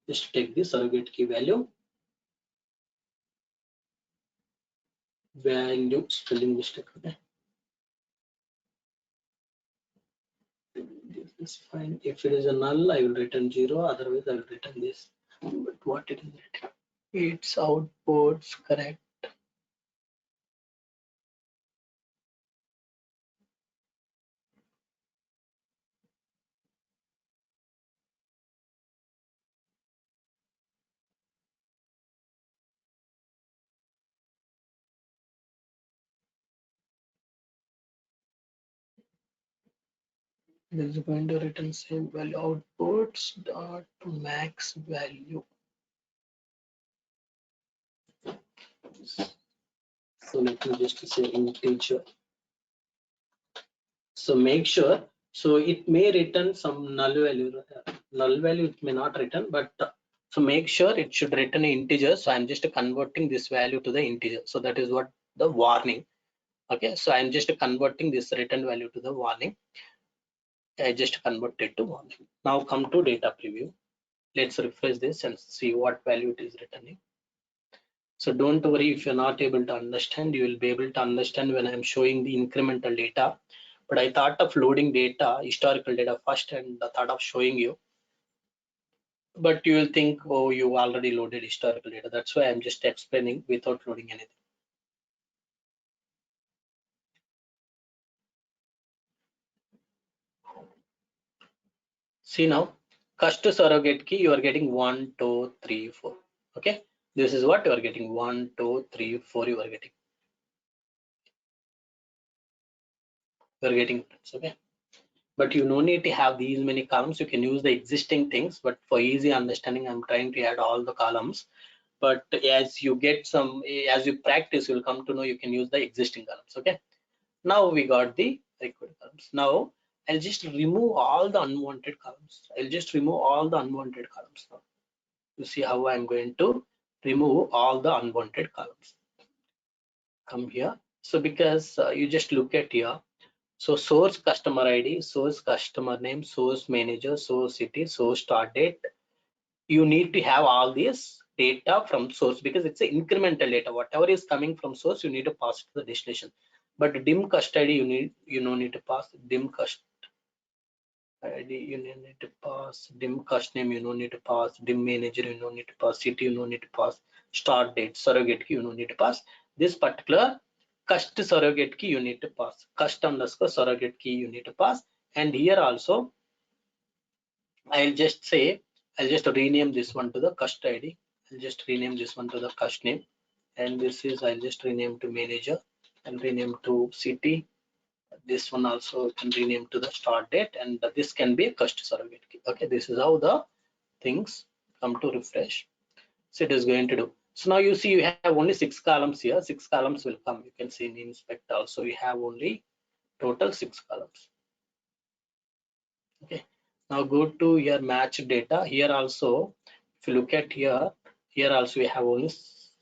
Just take the surrogate key value spelling mistake. Okay, this is fine. If it is a null, I will return 0, otherwise I will return this. But what it is written, its outputs correct. This is going to return same value outputs dot max value. So let me just say integer. So make sure, so it may return some null value. Null value it may not return, but so make sure it should return an integer. So I'm just converting this value to the integer. So that is what the warning. Okay, so I'm just converting this return value to the warning. I just converted to warning. Now come to data preview. Let's refresh this and see what value it is returning. So don't worry if you're not able to understand, you will be able to understand when I'm showing the incremental data. But I thought of loading data, historical data first, and the thought of showing you. But you will think, oh, you already loaded historical data. That's why I'm just explaining without loading anything. See now, cust surrogate key, you are getting 1, 2, 3, 4. Okay, this is what you are getting 1, 2, 3, 4. You are getting okay. But you no need to have these many columns. You can use the existing things, but for easy understanding, I'm trying to add all the columns. But as you get some, as you practice, you'll come to know you can use the existing columns. Okay, now we got the required columns. Now I'll just remove all the unwanted columns. I'll just remove all the unwanted columns now. You see how I'm going to remove all the unwanted columns. Come here. So because you just look at here, so source customer ID, source customer name, source manager, source city, source start date. You need to have all this data from source because it's an incremental data. Whatever is coming from source, you need to pass it to the destination. But dim custody, you don't need to pass dim cust ID, you need to pass dim cust name, you don't need to pass dim manager, you don't need to pass city, you don't need to pass start date, surrogate key, you don't need to pass this particular cust surrogate key, you need to pass cust underscore surrogate key, you need to pass. And here also I'll just say, I'll just rename this one to the cust ID. I'll just rename this one to the cust name, and this is I'll just rename to manager and rename to city. This one also can rename to the start date, and this can be a cust surrogate key. Okay, this is how the things come to refresh. So it is going to do. So now you see you have only 6 columns here. 6 columns will come. You can see in inspect also you have only total 6 columns. Okay, now go to your match data. Here also, if you look at here also we have only,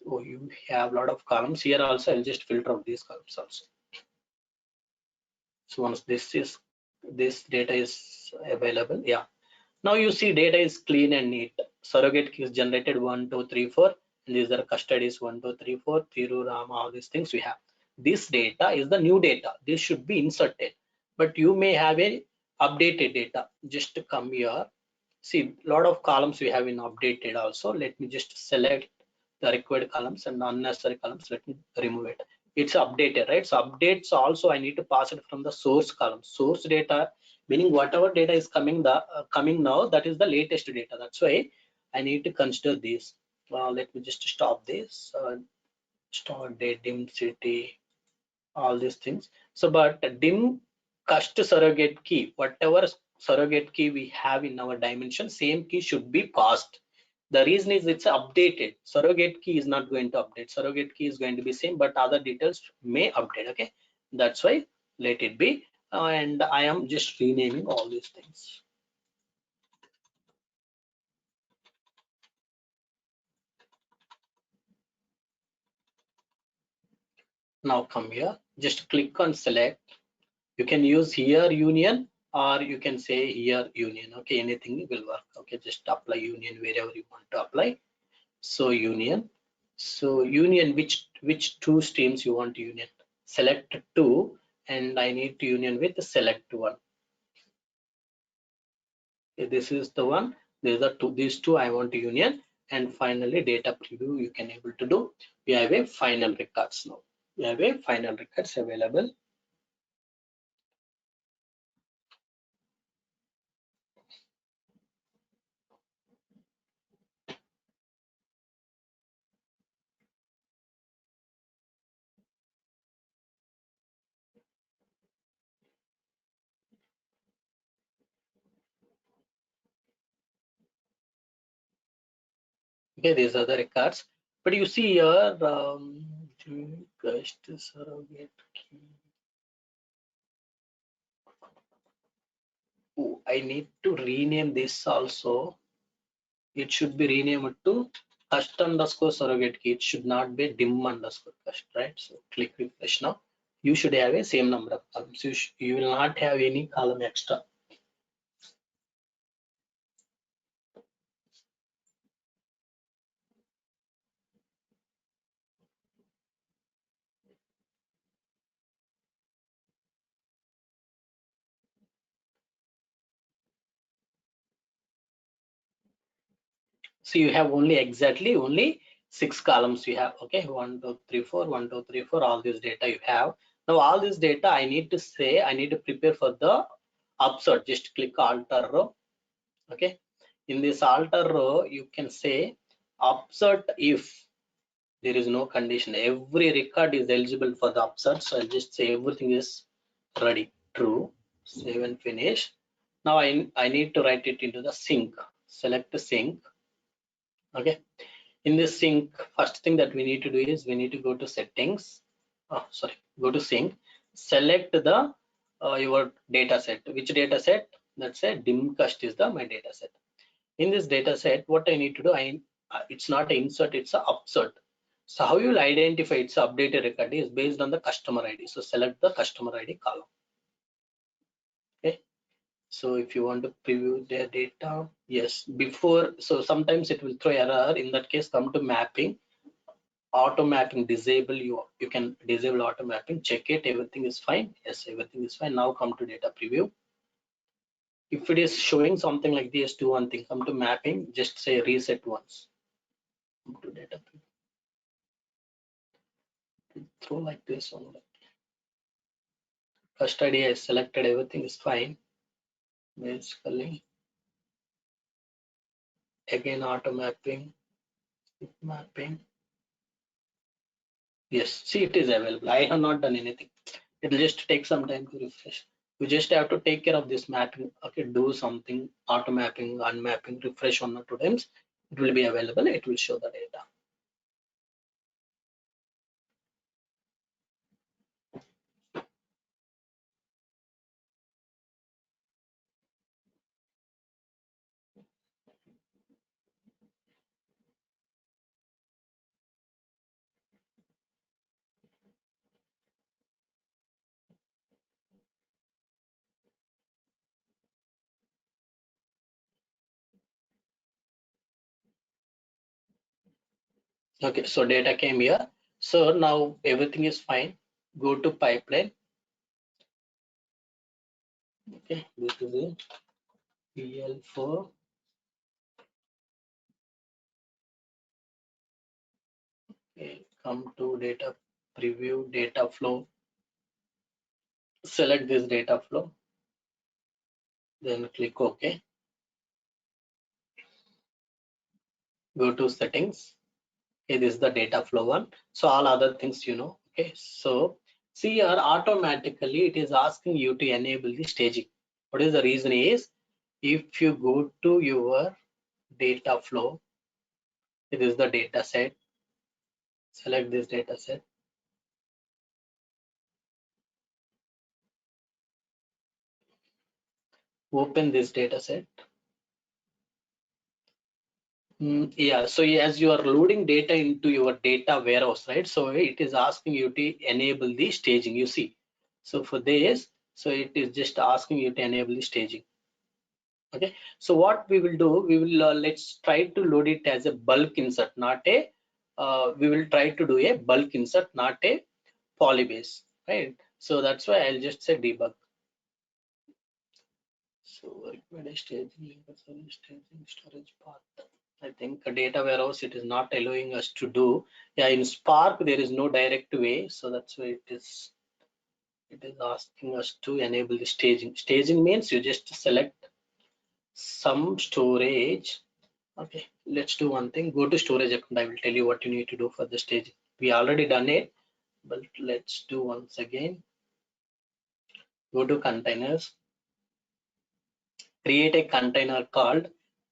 oh, you have a lot of columns. Here also I'll just filter out these columns also. So once this data is available, yeah. Now you see data is clean and neat. Surrogate key is generated 1, 2, 3, 4, and these are custodies 1, 2, 3, 4, Thiru, Ram, all these things we have. This data is the new data. This should be inserted, but you may have a updated data. Just come here. See, a lot of columns we have in updated also. Let me just select the required columns and unnecessary columns. Let me remove it. It's updated, right? So updates also I need to pass it from the source column. Source data, meaning whatever data is coming coming now, that is the latest data. That's why I need to consider this. Let me just stop this. Start date, dim city, all these things. So but dim cust surrogate key, whatever surrogate key we have in our dimension, same key should be passed. The reason is it's updated. Surrogate key is not going to update. Surrogate key is going to be same, but other details may update. Okay, that's why let it be. And I am just renaming all these things. Now come here, just click on select. You can use here union, or you can say here union. Okay, anything will work. Okay, just apply union wherever you want to apply. So union, so union, which two streams you want to union? Select two, and I need to union with select one. Okay, this is the one. These are two, these two I want to union. And finally data preview you can able to do. We have a final records now. We have a final records available. Okay, these are the records. But you see here, just surrogate key. Oh, I need to rename this also. It should be renamed to cust underscore surrogate key. It should not be dim underscore cust, right? So click refresh now. You should have a same number of columns. You will not have any column extra. So you have exactly only 6 columns you have. Okay, 1 2 3 4 1 2 3 4, all this data you have. Now all this data I need to prepare for the upsert. Just click alter row. Okay, in this alter row you can say upsert if there is no condition. Every record is eligible for the upsert. So I'll just say everything is ready, true. Save and finish. Now I need to write it into the sync. Select the sync. Okay, in this sync, first thing that we need to do is we need to go to settings. Go to sync. Select the your data set. Which data set? Let's say dimcast is the my data set. In this data set, what I need to do, it's not an insert, it's an upsert. So how you will identify it's updated record is based on the customer ID. So select the customer ID column. Okay. So if you want to preview their data, yes, before, so sometimes it will throw error. In that case, come to mapping, auto mapping disable. You can disable auto mapping, check it, everything is fine. Yes, everything is fine. Now come to data preview. If it is showing something like this, do one thing, come to mapping, just say reset once. Come to data preview. Throw like this only. First ID I selected, everything is fine. Basically, again auto mapping, mapping. Yes, see, it is available. I have not done anything. It will just take some time to refresh. You just have to take care of this mapping. Okay, do something, auto mapping, unmapping, refresh 1 or 2 times. It will be available. It will show the data. Okay, so data came here. So now everything is fine. Go to pipeline. Okay, go to the PL4. Okay, come to data preview, data flow. Select this data flow. Then click OK. Go to settings. Okay, this is the data flow one. So all other things you know. Okay, so see here automatically it is asking you to enable the staging. What is the reason is if you go to your data flow, it is the data set. Select this data set. Open this data set. Yeah, so as you are loading data into your data warehouse, right? So it is asking you to enable the staging, you see. So for this, so it is just asking you to enable the staging. Okay, so what we will do, we will let's try to load it as a bulk insert, not a we will try to do a bulk insert, not a polybase, right? So that's why I'll just say debug. So recommended staging, storage path. I think a data warehouse, it is not allowing us to do. Yeah, in Spark there is no direct way, so that's why it is asking us to enable the staging. Staging means you just select some storage. Okay, let's do one thing. Go to storage account. I will tell you what you need to do for the staging. We already done it, but let's do once again. Go to containers. Create a container called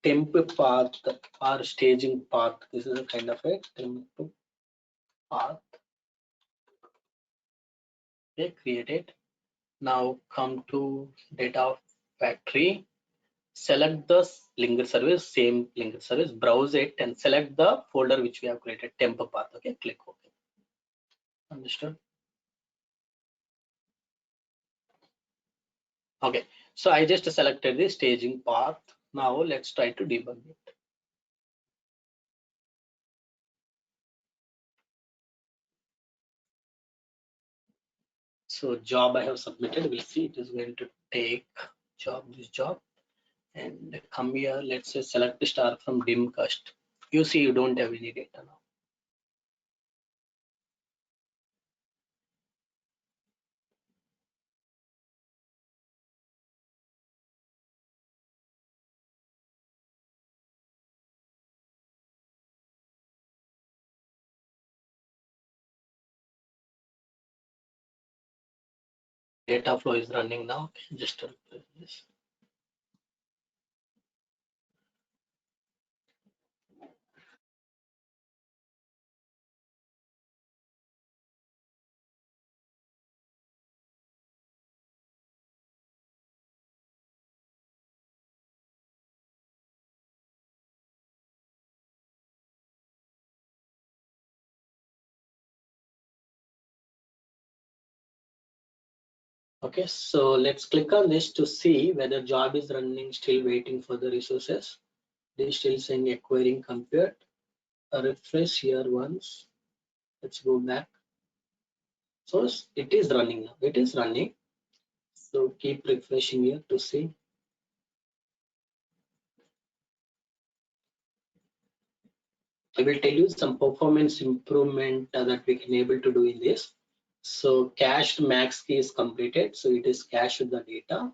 temp path or staging path. This is a kind of a temp path. Okay, create it. Now come to data factory. Select the linked service, same linked service, browse it and select the folder which we have created, temp path. Okay, click OK. Understood? Okay, so I just selected the staging path. Now let's try to debug it. So job I have submitted, we'll see it is going to take this job, and come here, let's say select the star from dim cast. You see you don't have any data now. Data flow is running now. Just refresh this. Okay, so let's click on this to see whether job is running, still waiting for the resources. They still saying acquiring compute. Refresh here once. Let's go back. So it is running now. It is running. So keep refreshing here to see. I will tell you some performance improvement that we can able to do in this. So cached max key is completed. So it is cached the data.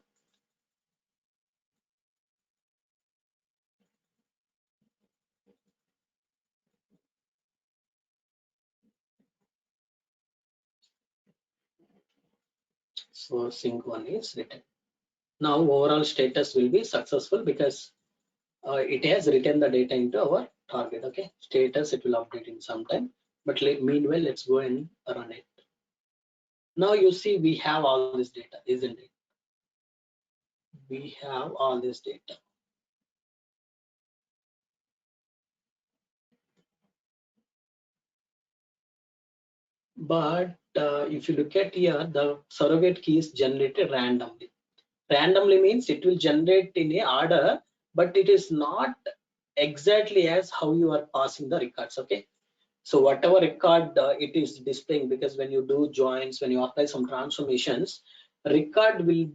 So sync one is written. Now overall status will be successful because it has written the data into our target. Okay, status it will update in some time, but meanwhile let's go and run it. Now you see we have all this data, isn't it? We have all this data. But if you look at here, the surrogate key is generated randomly. Randomly means it will generate in a order, but it is not exactly as how you are passing the records. Okay, so whatever record it is displaying, because when you do joins, when you apply some transformations, record will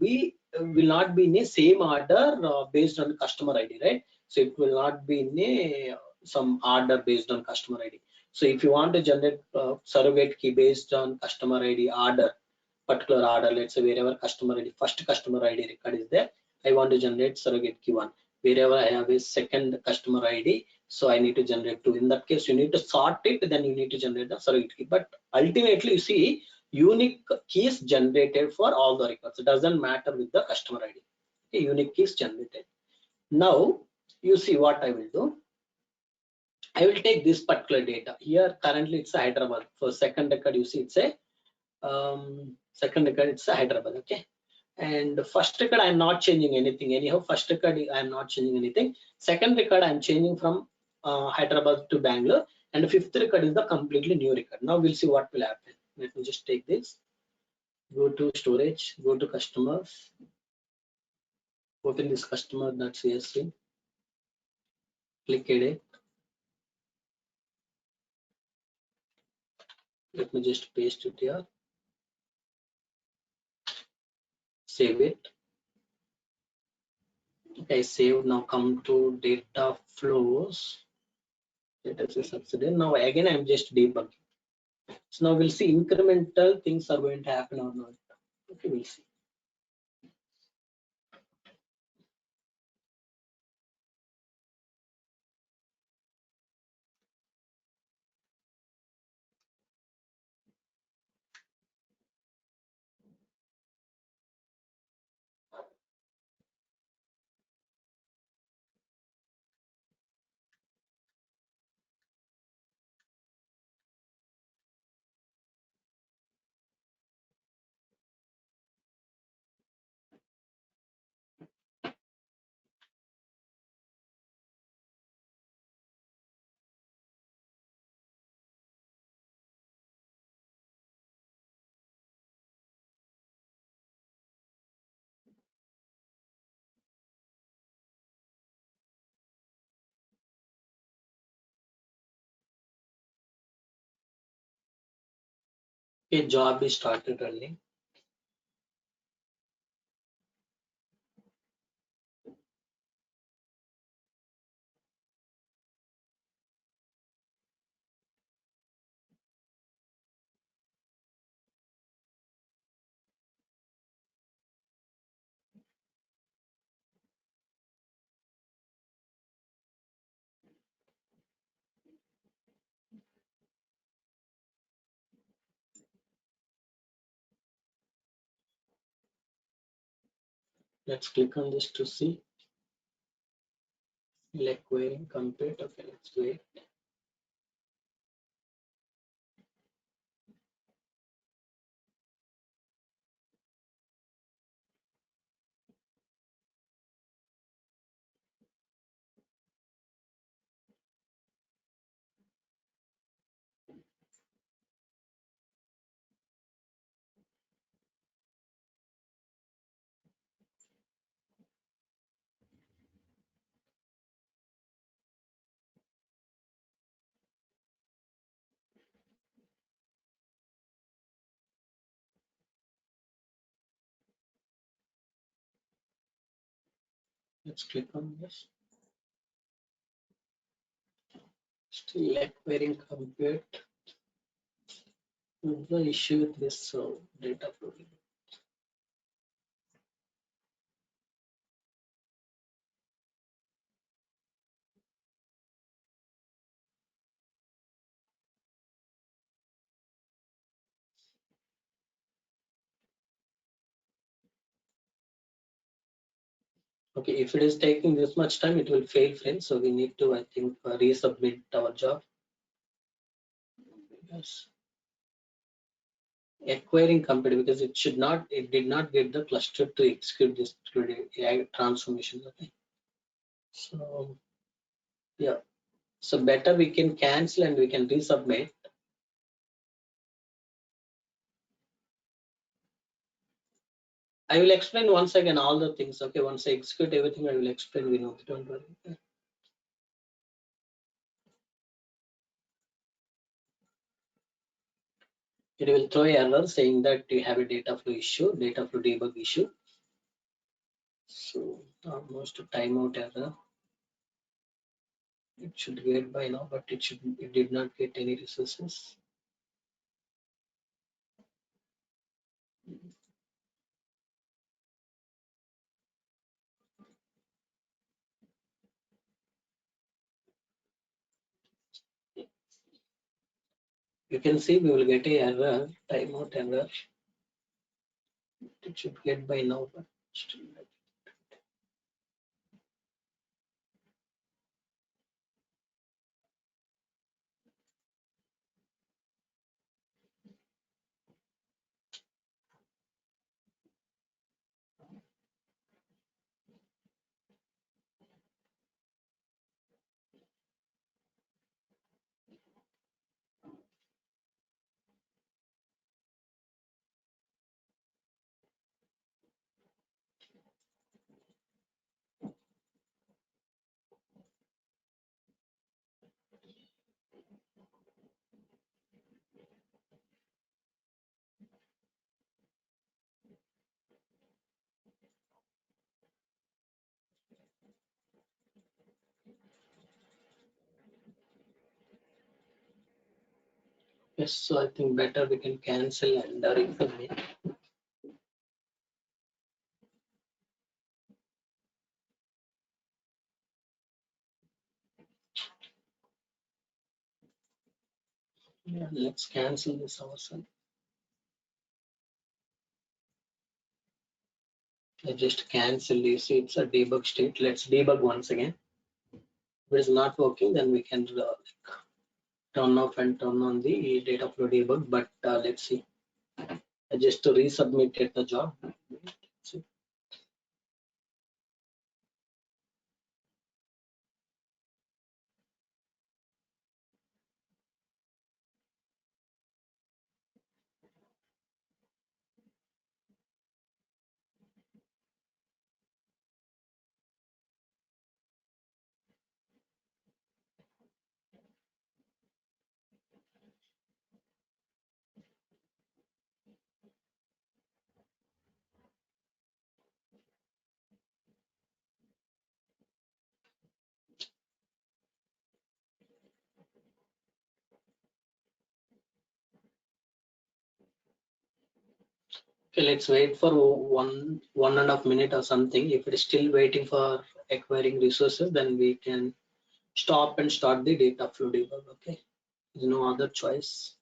not be in a same order based on customer ID, right? So it will not be in a some order based on customer ID. So if you want to generate surrogate key based on customer ID order, particular order, let's say wherever customer ID, first customer ID record is there, I want to generate surrogate key 1. Wherever I have a second customer ID, so I need to generate 2. In that case, you need to sort it, then you need to generate the surrogate key. But ultimately, you see, unique keys generated for all the records. It doesn't matter with the customer ID. Okay, unique keys generated. Now, you see what I will do. I will take this particular data. Here, currently, it's a Hyderabad. For second record, you see, it's a second record, it's a Hyderabad. Okay, and first record I'm not changing anything. Anyhow, first record I'm not changing anything. Second record I'm changing from Hyderabad to Bangalore, and the fifth record is the completely new record. Now we'll see what will happen. Let me just take this, go to storage, go to customers, open this customer.csv, click edit. Let me just paste it here, save it. Okay, save. Now come to data flows. Data subsidiary. Now again I'm just debugging. So now we'll see incremental things are going to happen or not. Okay, we'll see. A job is started running. Let's click on this to see. Select query, compute. Okay, let's wait. Let's click on this. Still like query compute. What's the issue with this data flow? Okay, if it is taking this much time, it will fail, friends. So we need to, I think, resubmit our job. Yes. Acquiring company, because it did not get the cluster to execute this AI transformation. Okay. So yeah, so better we can cancel and we can resubmit. I will explain once again all the things. Okay, once I execute everything, I will explain. We know, don't worry. It will throw error saying that you have a data flow issue, data flow debug issue. So almost a timeout error. It should get by now, but it did not get any resources. You can see we will get a error, timeout error. It should get by now, but still. Yes, so I think better we can cancel and resubmit. Yeah, let's cancel this ourselves. I just cancel this. It's a debug state. Let's debug once again. If it is not working, then we can turn off and turn on the data flow debug. But let's see. I just to resubmit the job. See. Okay, let's wait for 1.5 minute or something. If it is still waiting for acquiring resources, then we can stop and start the data flow debug. Okay, there's no other choice.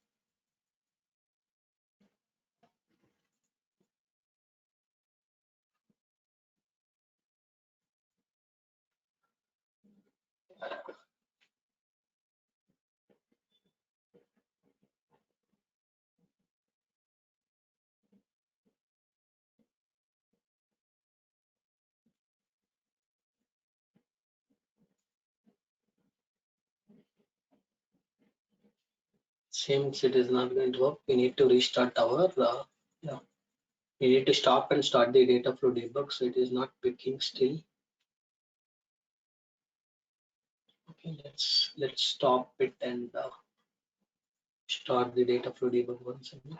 Seems it is not going to work. We need to restart our yeah. We need to stop and start the data flow debug. So it is not picking still. Okay, let's stop it and start the data flow debug once again.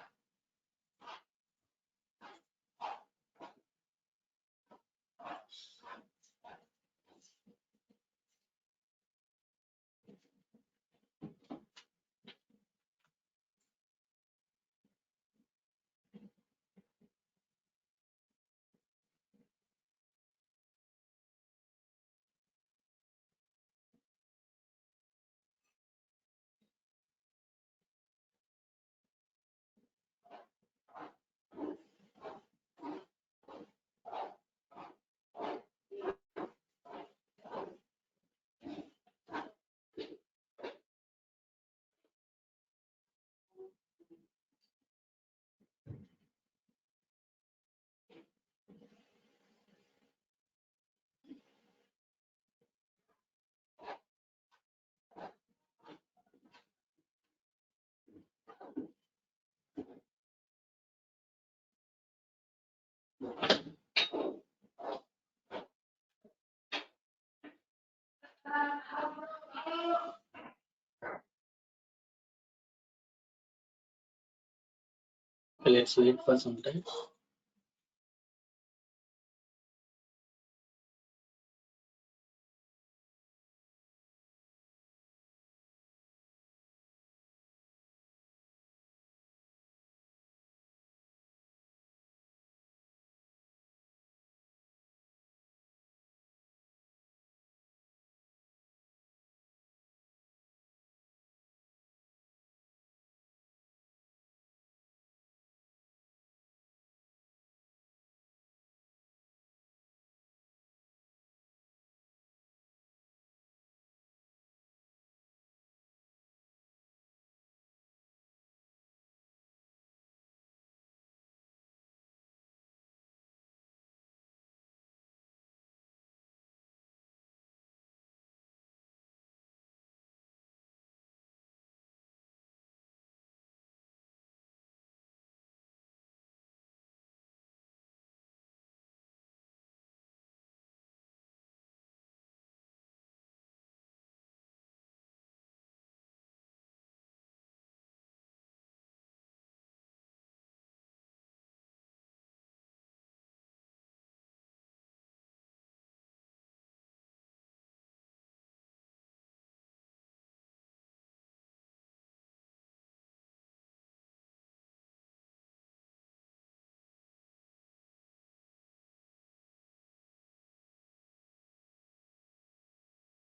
Okay, let's wait for some time.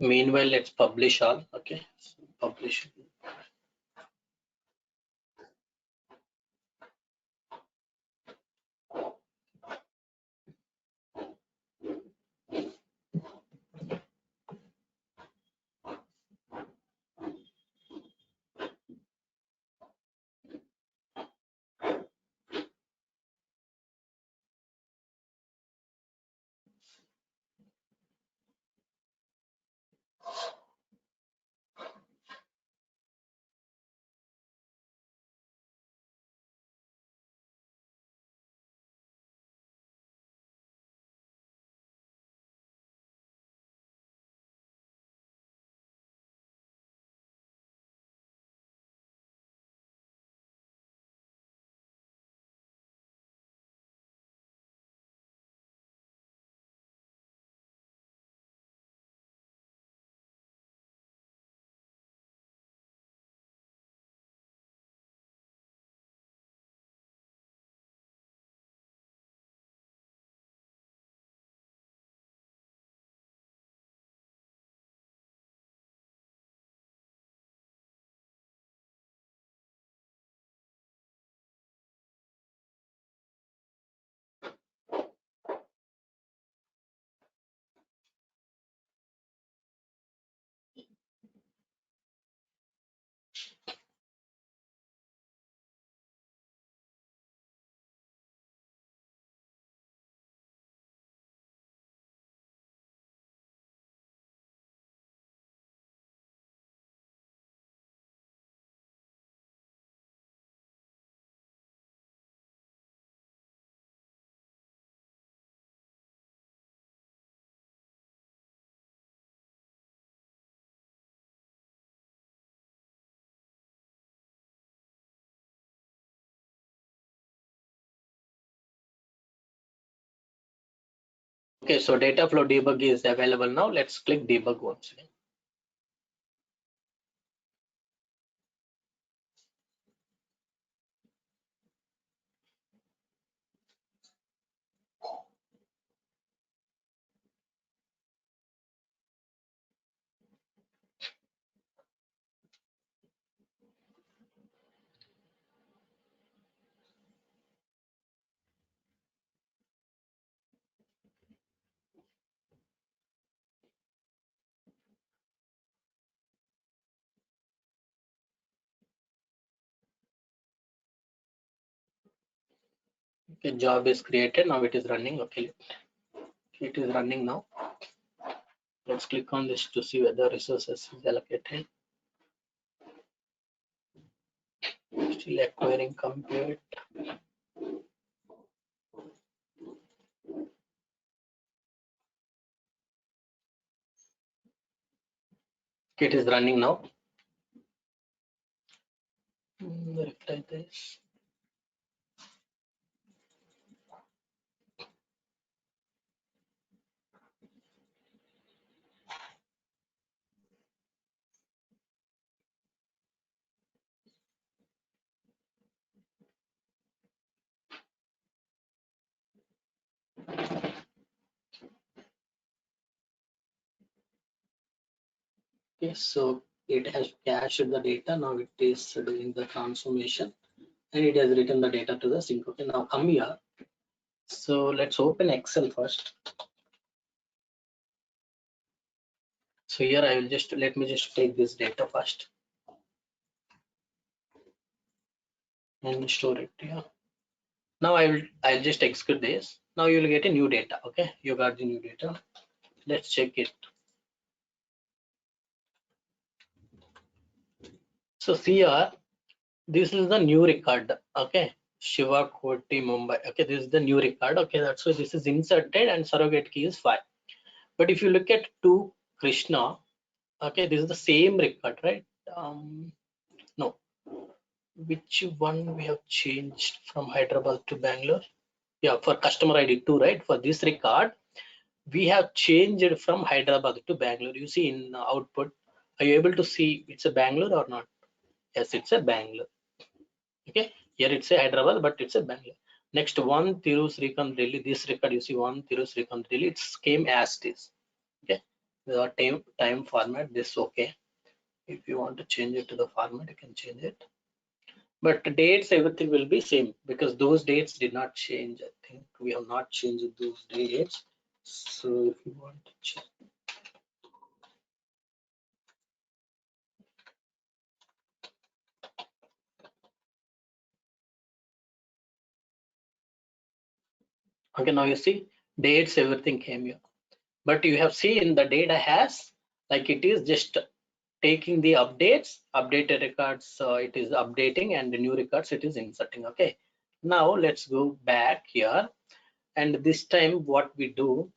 Meanwhile, let's publish all. Okay, publish. Okay, so data flow debug is available now. Let's click debug once again. Okay, job is created. Now it is running. Okay, it is running now. Let's click on this to see whether resources is allocated. Still acquiring compute. Okay, it is running now. Reply this. Okay, so it has cached the data. Now it is doing the transformation and it has written the data to the sink. Okay, now come here. So let's open Excel first. So here I will just let me just take this data first and store it here. Now I'll just execute this. Now you will get a new data. Okay, you got the new data. Let's check it. So see here, this is the new record. Okay, Shiva Koti Mumbai. Okay, this is the new record. Okay, that's why this is inserted and surrogate key is 5. But if you look at to Krishna, okay, this is the same record, right? No, which one we have changed from Hyderabad to Bangalore? Yeah, for customer ID 2, right? For this record, we have changed from Hyderabad to Bangalore. You see in output, are you able to see it's a Bangalore or not? Yes, it's a Bangalore. Okay, here it's a Hyderabad, but it's a Bangalore. Next one, Thiru Srikant Delhi. This record you see one Thiru Srikant Delhi. It came as this. Okay, the time format. This okay. If you want to change it to the format, you can change it. But the dates, everything will be same because those dates did not change. I think we have not changed those dates. So if you want to check. Okay, now you see dates, everything came here. But you have seen the data has like it is just taking the updates, updated records, it is updating, and the new records it is inserting. Okay, now let's go back here, and this time what we do,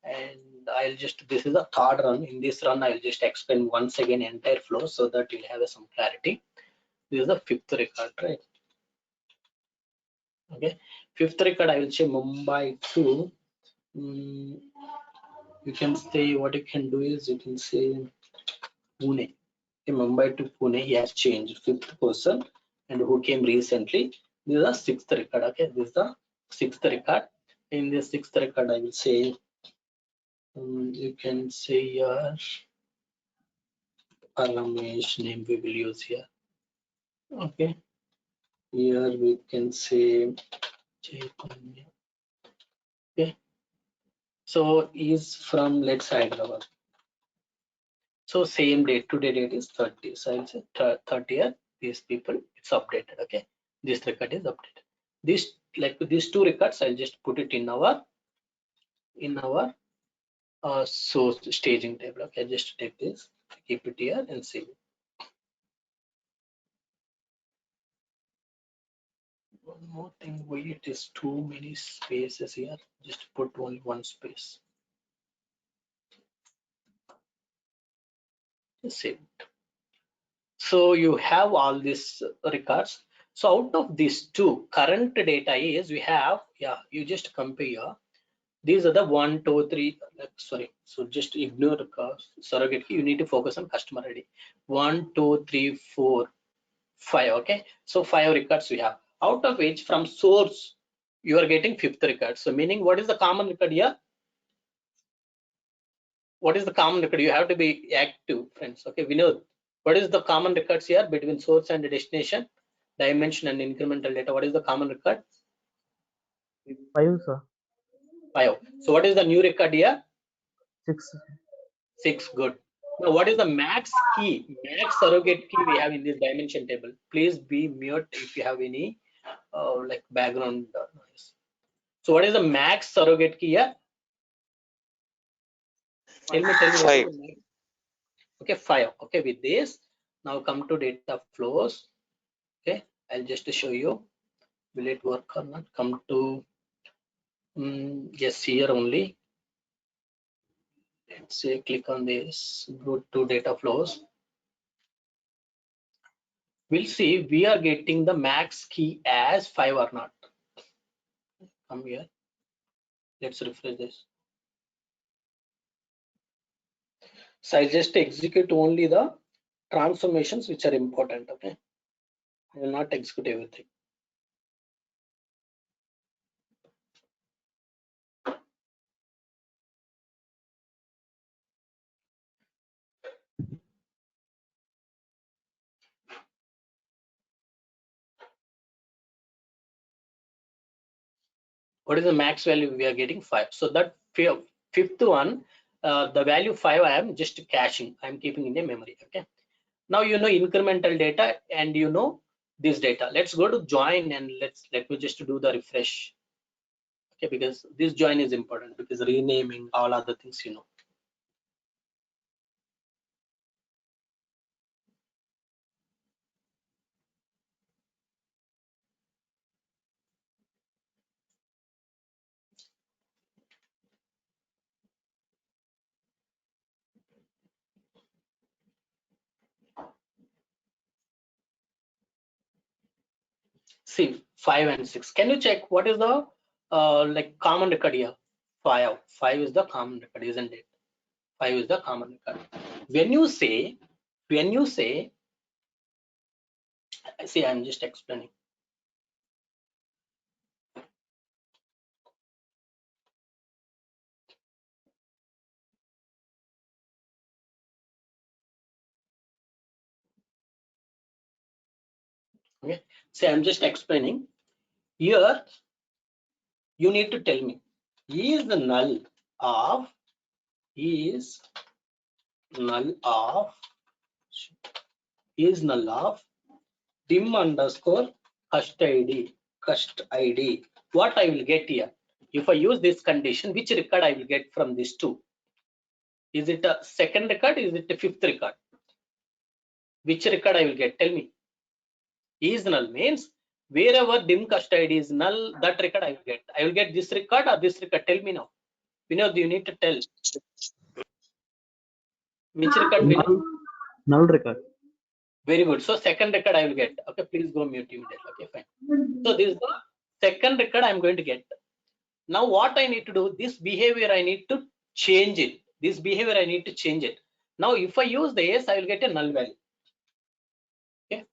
and I'll just, this is a third run. In this run I'll just explain once again entire flow so that you'll have some clarity. This is the 5th record, right? Okay, 5th record I will say Mumbai to you can say, what you can do is you can say Pune. In Mumbai to Pune, he has changed 5th person, and who came recently. This is the 6th record. Okay, this is the 6th record. In the 6th record, I will say you can say your Ramesh name we will use here. Okay, here we can say Chaitanya. Okay, so is from, let's say, Hyderabad. So same date, today date is 30. So I'll say 30th. These people, it's updated. Okay, this record is updated. This, like these 2 records, I'll just put it in our source staging table. Okay, just take this, keep it here, and save it. One more thing, why it is too many spaces here? Just put only one space. Just save it. So you have all these records. So out of these 2, current data is we have, yeah, you just compare These are the 1, 2, 3. Sorry, so just ignore surrogate key. You need to focus on customer ID. 1, 2, 3, 4, 5. Okay, so 5 records we have, out of which from source you are getting 5th record. So meaning, what is the common record here? What is the common record? You have to be active, friends. Okay, we know what is the common records here between source and destination, dimension and incremental data. What is the common record? 5, sir. 5. So what is the new record here? 6. 6. Good. Now what is the max key, max surrogate key we have in this dimension table? Please be mute if you have any like background noise. So what is the max surrogate key here? Tell me what is 5. the max? Okay, 5. Okay, with this, now come to data flows. Okay, I'll just show you. Will it work or not? Come to yes, here only. Let's say click on this, go to data flows. We'll see we are getting the max key as 5 or not. Come here. Let's refresh this. So I just execute only the transformations which are important. Okay, I will not execute everything. What is the max value we are getting? 5. So that fifth one, the value 5 I am just caching, I am keeping in a memory. Okay, now you know incremental data and you know this data. Let's go to join and let me just do the refresh. Okay, because this join is important, because renaming, all other things, you know. See, 5 and 6. Can you check what is the like common record here? 5. 5 is the common record, isn't it? 5 is the common record. When you say, see, I'm just explaining. Okay, see, I'm just explaining. Here, you need to tell me, is null of dim underscore cust id. What I will get here? If I use this condition, which record I will get from these two? Is it a second record? Is it a 5th record? Which record I will get? Tell me. Is null means wherever dim cust id is null, that record I will get. I will get this record or this record. Tell me now. Vinod, you need to tell. Which record will you? Null record. Very good. So second record I will get. Okay, please go mute immediately. Okay, fine. So this is the second record I'm going to get. Now what I need to do, this behavior I need to change it. This behavior I need to change it. Now if I use this, I will get a null value. Okay.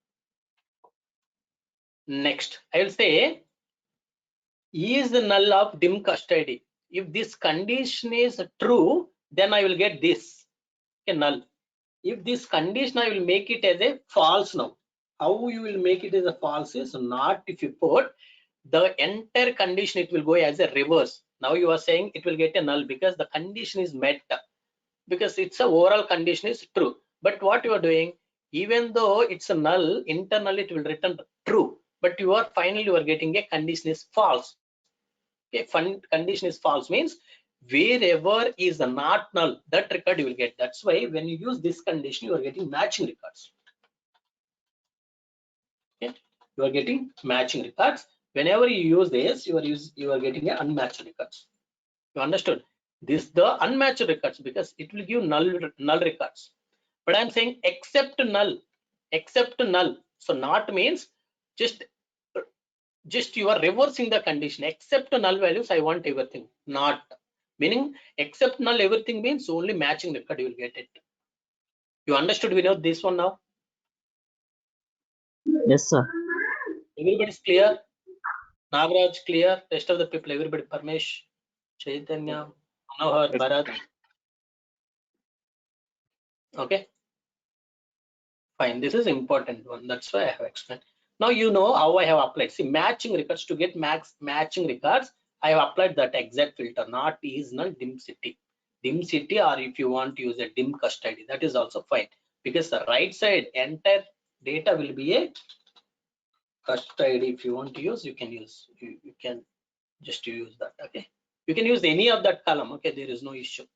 Next, I will say is the null of dim custody. If this condition is true, then I will get this, okay, null. If this condition, I will make it as a false now. How you will make it as a false is not if you put the entire condition, it will go as a reverse. Now you are saying it will get a null because the condition is met, because it's a overall condition is true. But what you are doing, even though it's a null, internally it will return true, but you are finally you are getting a condition is false. Okay, condition is false means wherever is not null, that record you will get. That's why when you use this condition, you are getting matching records. Okay, you are getting matching records. Whenever you use this, you are getting a unmatched records. You understood? This the unmatched records because it will give null records. But I'm saying except null. So not means just you are reversing the condition. Except null values, I want everything. Not Meaning except null everything means only matching record you will get it. You understood Vinod this one now? Yes, sir. Everybody's clear? Nagraj clear? Rest of the people, everybody, Parmesh, Chaitanya, Manohar, Yes. Bharat. Okay, fine. This is important one. That's why I have explained. Now you know how I have applied. See, matching records to get matching records, I have applied that exact filter, not is null dim city. Dim city, or if you want to use a dim custody, that is also fine, because the right side entire data will be a custody. If you want to use, you can use. You can just use that. Okay, you can use any of that column. Okay, there is no issue.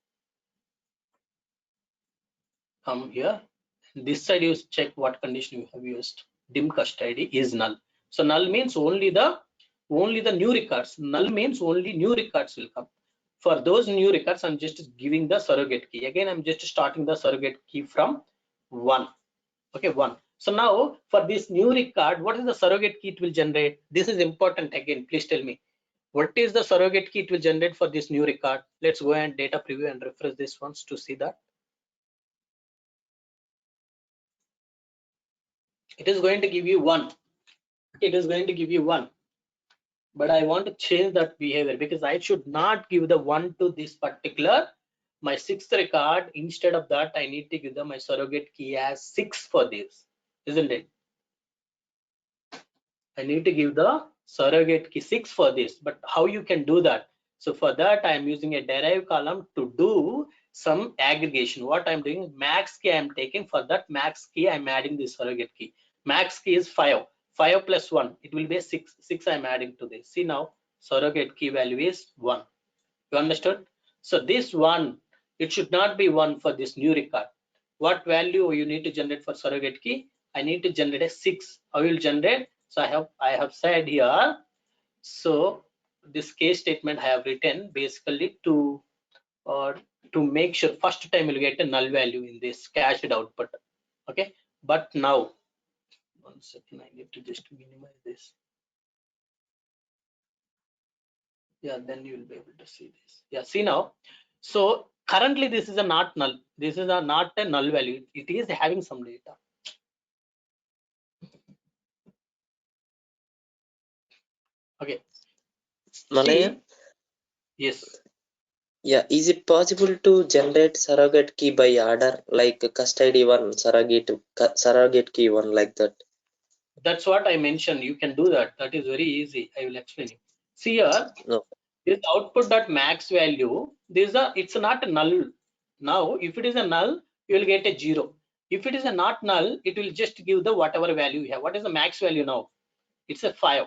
Come here. This side you check what condition you have used. Dim custody is null. So null means only the new records. Null means only new records will come. For those new records, I'm just giving the surrogate key. Again, I'm just starting the surrogate key from 1. Okay, 1. So now for this new record, what is the surrogate key it will generate? This is important. Again, please tell me. What is the surrogate key it will generate for this new record? Let's go and data preview and refresh this once to see that. It is going to give you 1. It is going to give you 1. But I want to change that behavior, because I should not give the 1 to this particular my 6th record. Instead of that, I need to give them my surrogate key as 6 for this, isn't it? I need to give the surrogate key 6 for this. But how you can do that? So for that, I am using a derive column to do some aggregation. What I'm doing, max key I'm taking. For that max key, I'm adding the surrogate key. Max key is 5. 5 plus 1, it will be 6. 6 I'm adding to this. See now, surrogate key value is 1. You understood? So this 1, it should not be 1 for this new record. What value you need to generate for surrogate key? I need to generate a 6. I will generate. So I have said here. So this case statement I have written basically to make sure first time you'll get a null value in this cached output. Okay, but now 1 second, I need to just minimize this. Yeah, then you will be able to see this. Yeah, see now. So currently this is a not null. This is a not a null value. It is having some data. Okay. Malaya? See, yes. Yeah, is it possible to generate surrogate key by order, like custody 1, surrogate key 1, like that? That's what I mentioned. You can do that. That is very easy. I will explain you. See here, No. this output dot max value, it's not a null. Now, if it is a null, you will get a 0. If it is a not null, it will just give the whatever value you have. What is the max value now? It's a 5.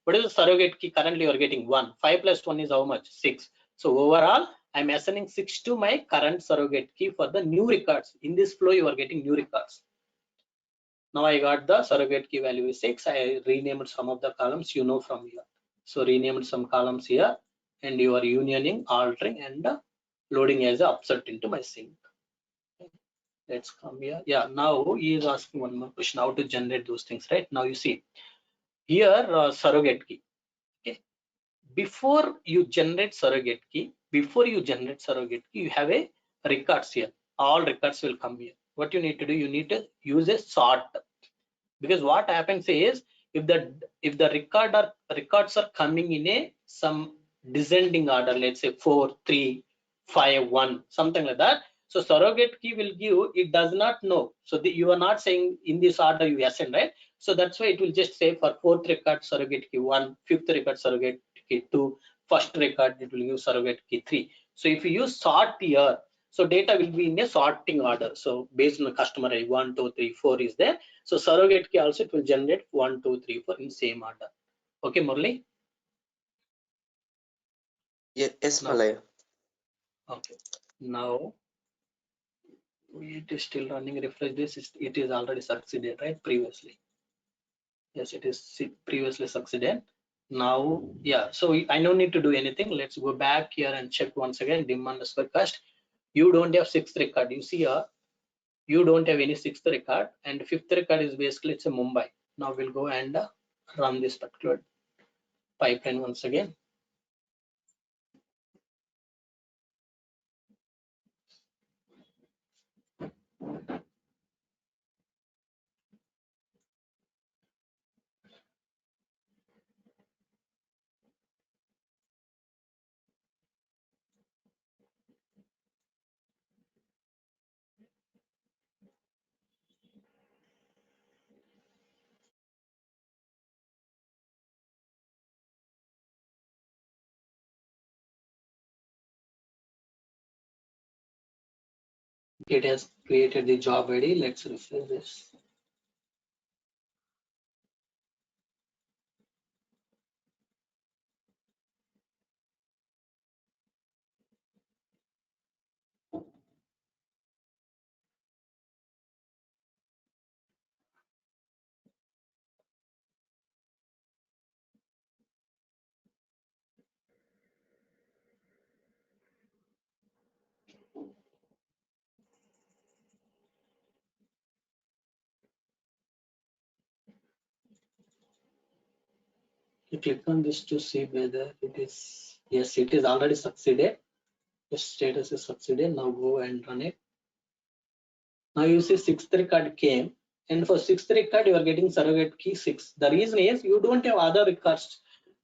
What is the surrogate key? Currently you are getting 1. 5 plus 1 is how much? 6. So overall, I'm assigning 6 to my current surrogate key for the new records. In this flow, you are getting new records. Now I got the surrogate key value is 6. I renamed some of the columns, you know, from here. So renamed some columns here, and you are unioning, altering, and loading as an upsert into my sink. Okay. Let's come here. Yeah, now he is asking one more question, how to generate those things, right? Now you see here, surrogate key. Okay, before you generate surrogate key, you have a records here. All records will come here. What you need to do, you need to use a sort, because what happens is if the records are coming in a some descending order, let's say 4, 3, 5, 1, something like that. So surrogate key will give, it does not know. So you are not saying in this order you ascend, right? So that's why it will just say for 4th record surrogate key 1, 5th record surrogate key 2, 1st record it will give surrogate key 3. So if you use sort here, so data will be in a sorting order. So based on the customer 1, 2, 3, 4 is there. So surrogate key also it will generate 1, 2, 3, 4 in same order. Okay, Murli? Yes, Now, Malaya. okay. Now it is still running. Refresh this. It is already succeeded, right? Previously. Yes, it is previously succeeded. Now, yeah. So I don't need to do anything. Let's go back here and check once again. Dim underscore cast. You don't have 6th record. You see here, you don't have any 6th record, and 5th record is basically it's a Mumbai. Now we'll go and run this particular pipeline once again. It has created the job ID. Let's refresh this. You click on this to see whether it is, yes, it is already succeeded. The status is succeeded. Now go and run it. Now you see sixth record came, and for sixth record you are getting surrogate key 6. The reason is you don't have other records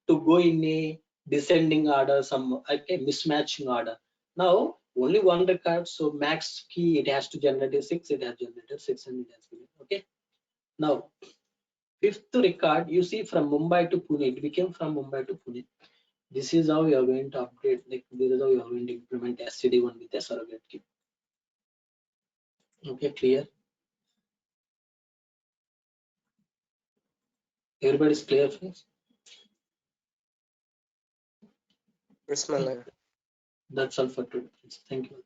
to go in a descending order, some mismatching order. Now only one record, so max key it has to generate a 6. It has generated 6 and it has given. Okay. Now fifth record you see from Mumbai to Pune. It became from Mumbai to Pune. This is how you are going to update. Like this is how you are going to implement SCD1 with a surrogate key. Okay, clear. Everybody's clear, friends? Yes, Malaya. That's all for today. Thank you.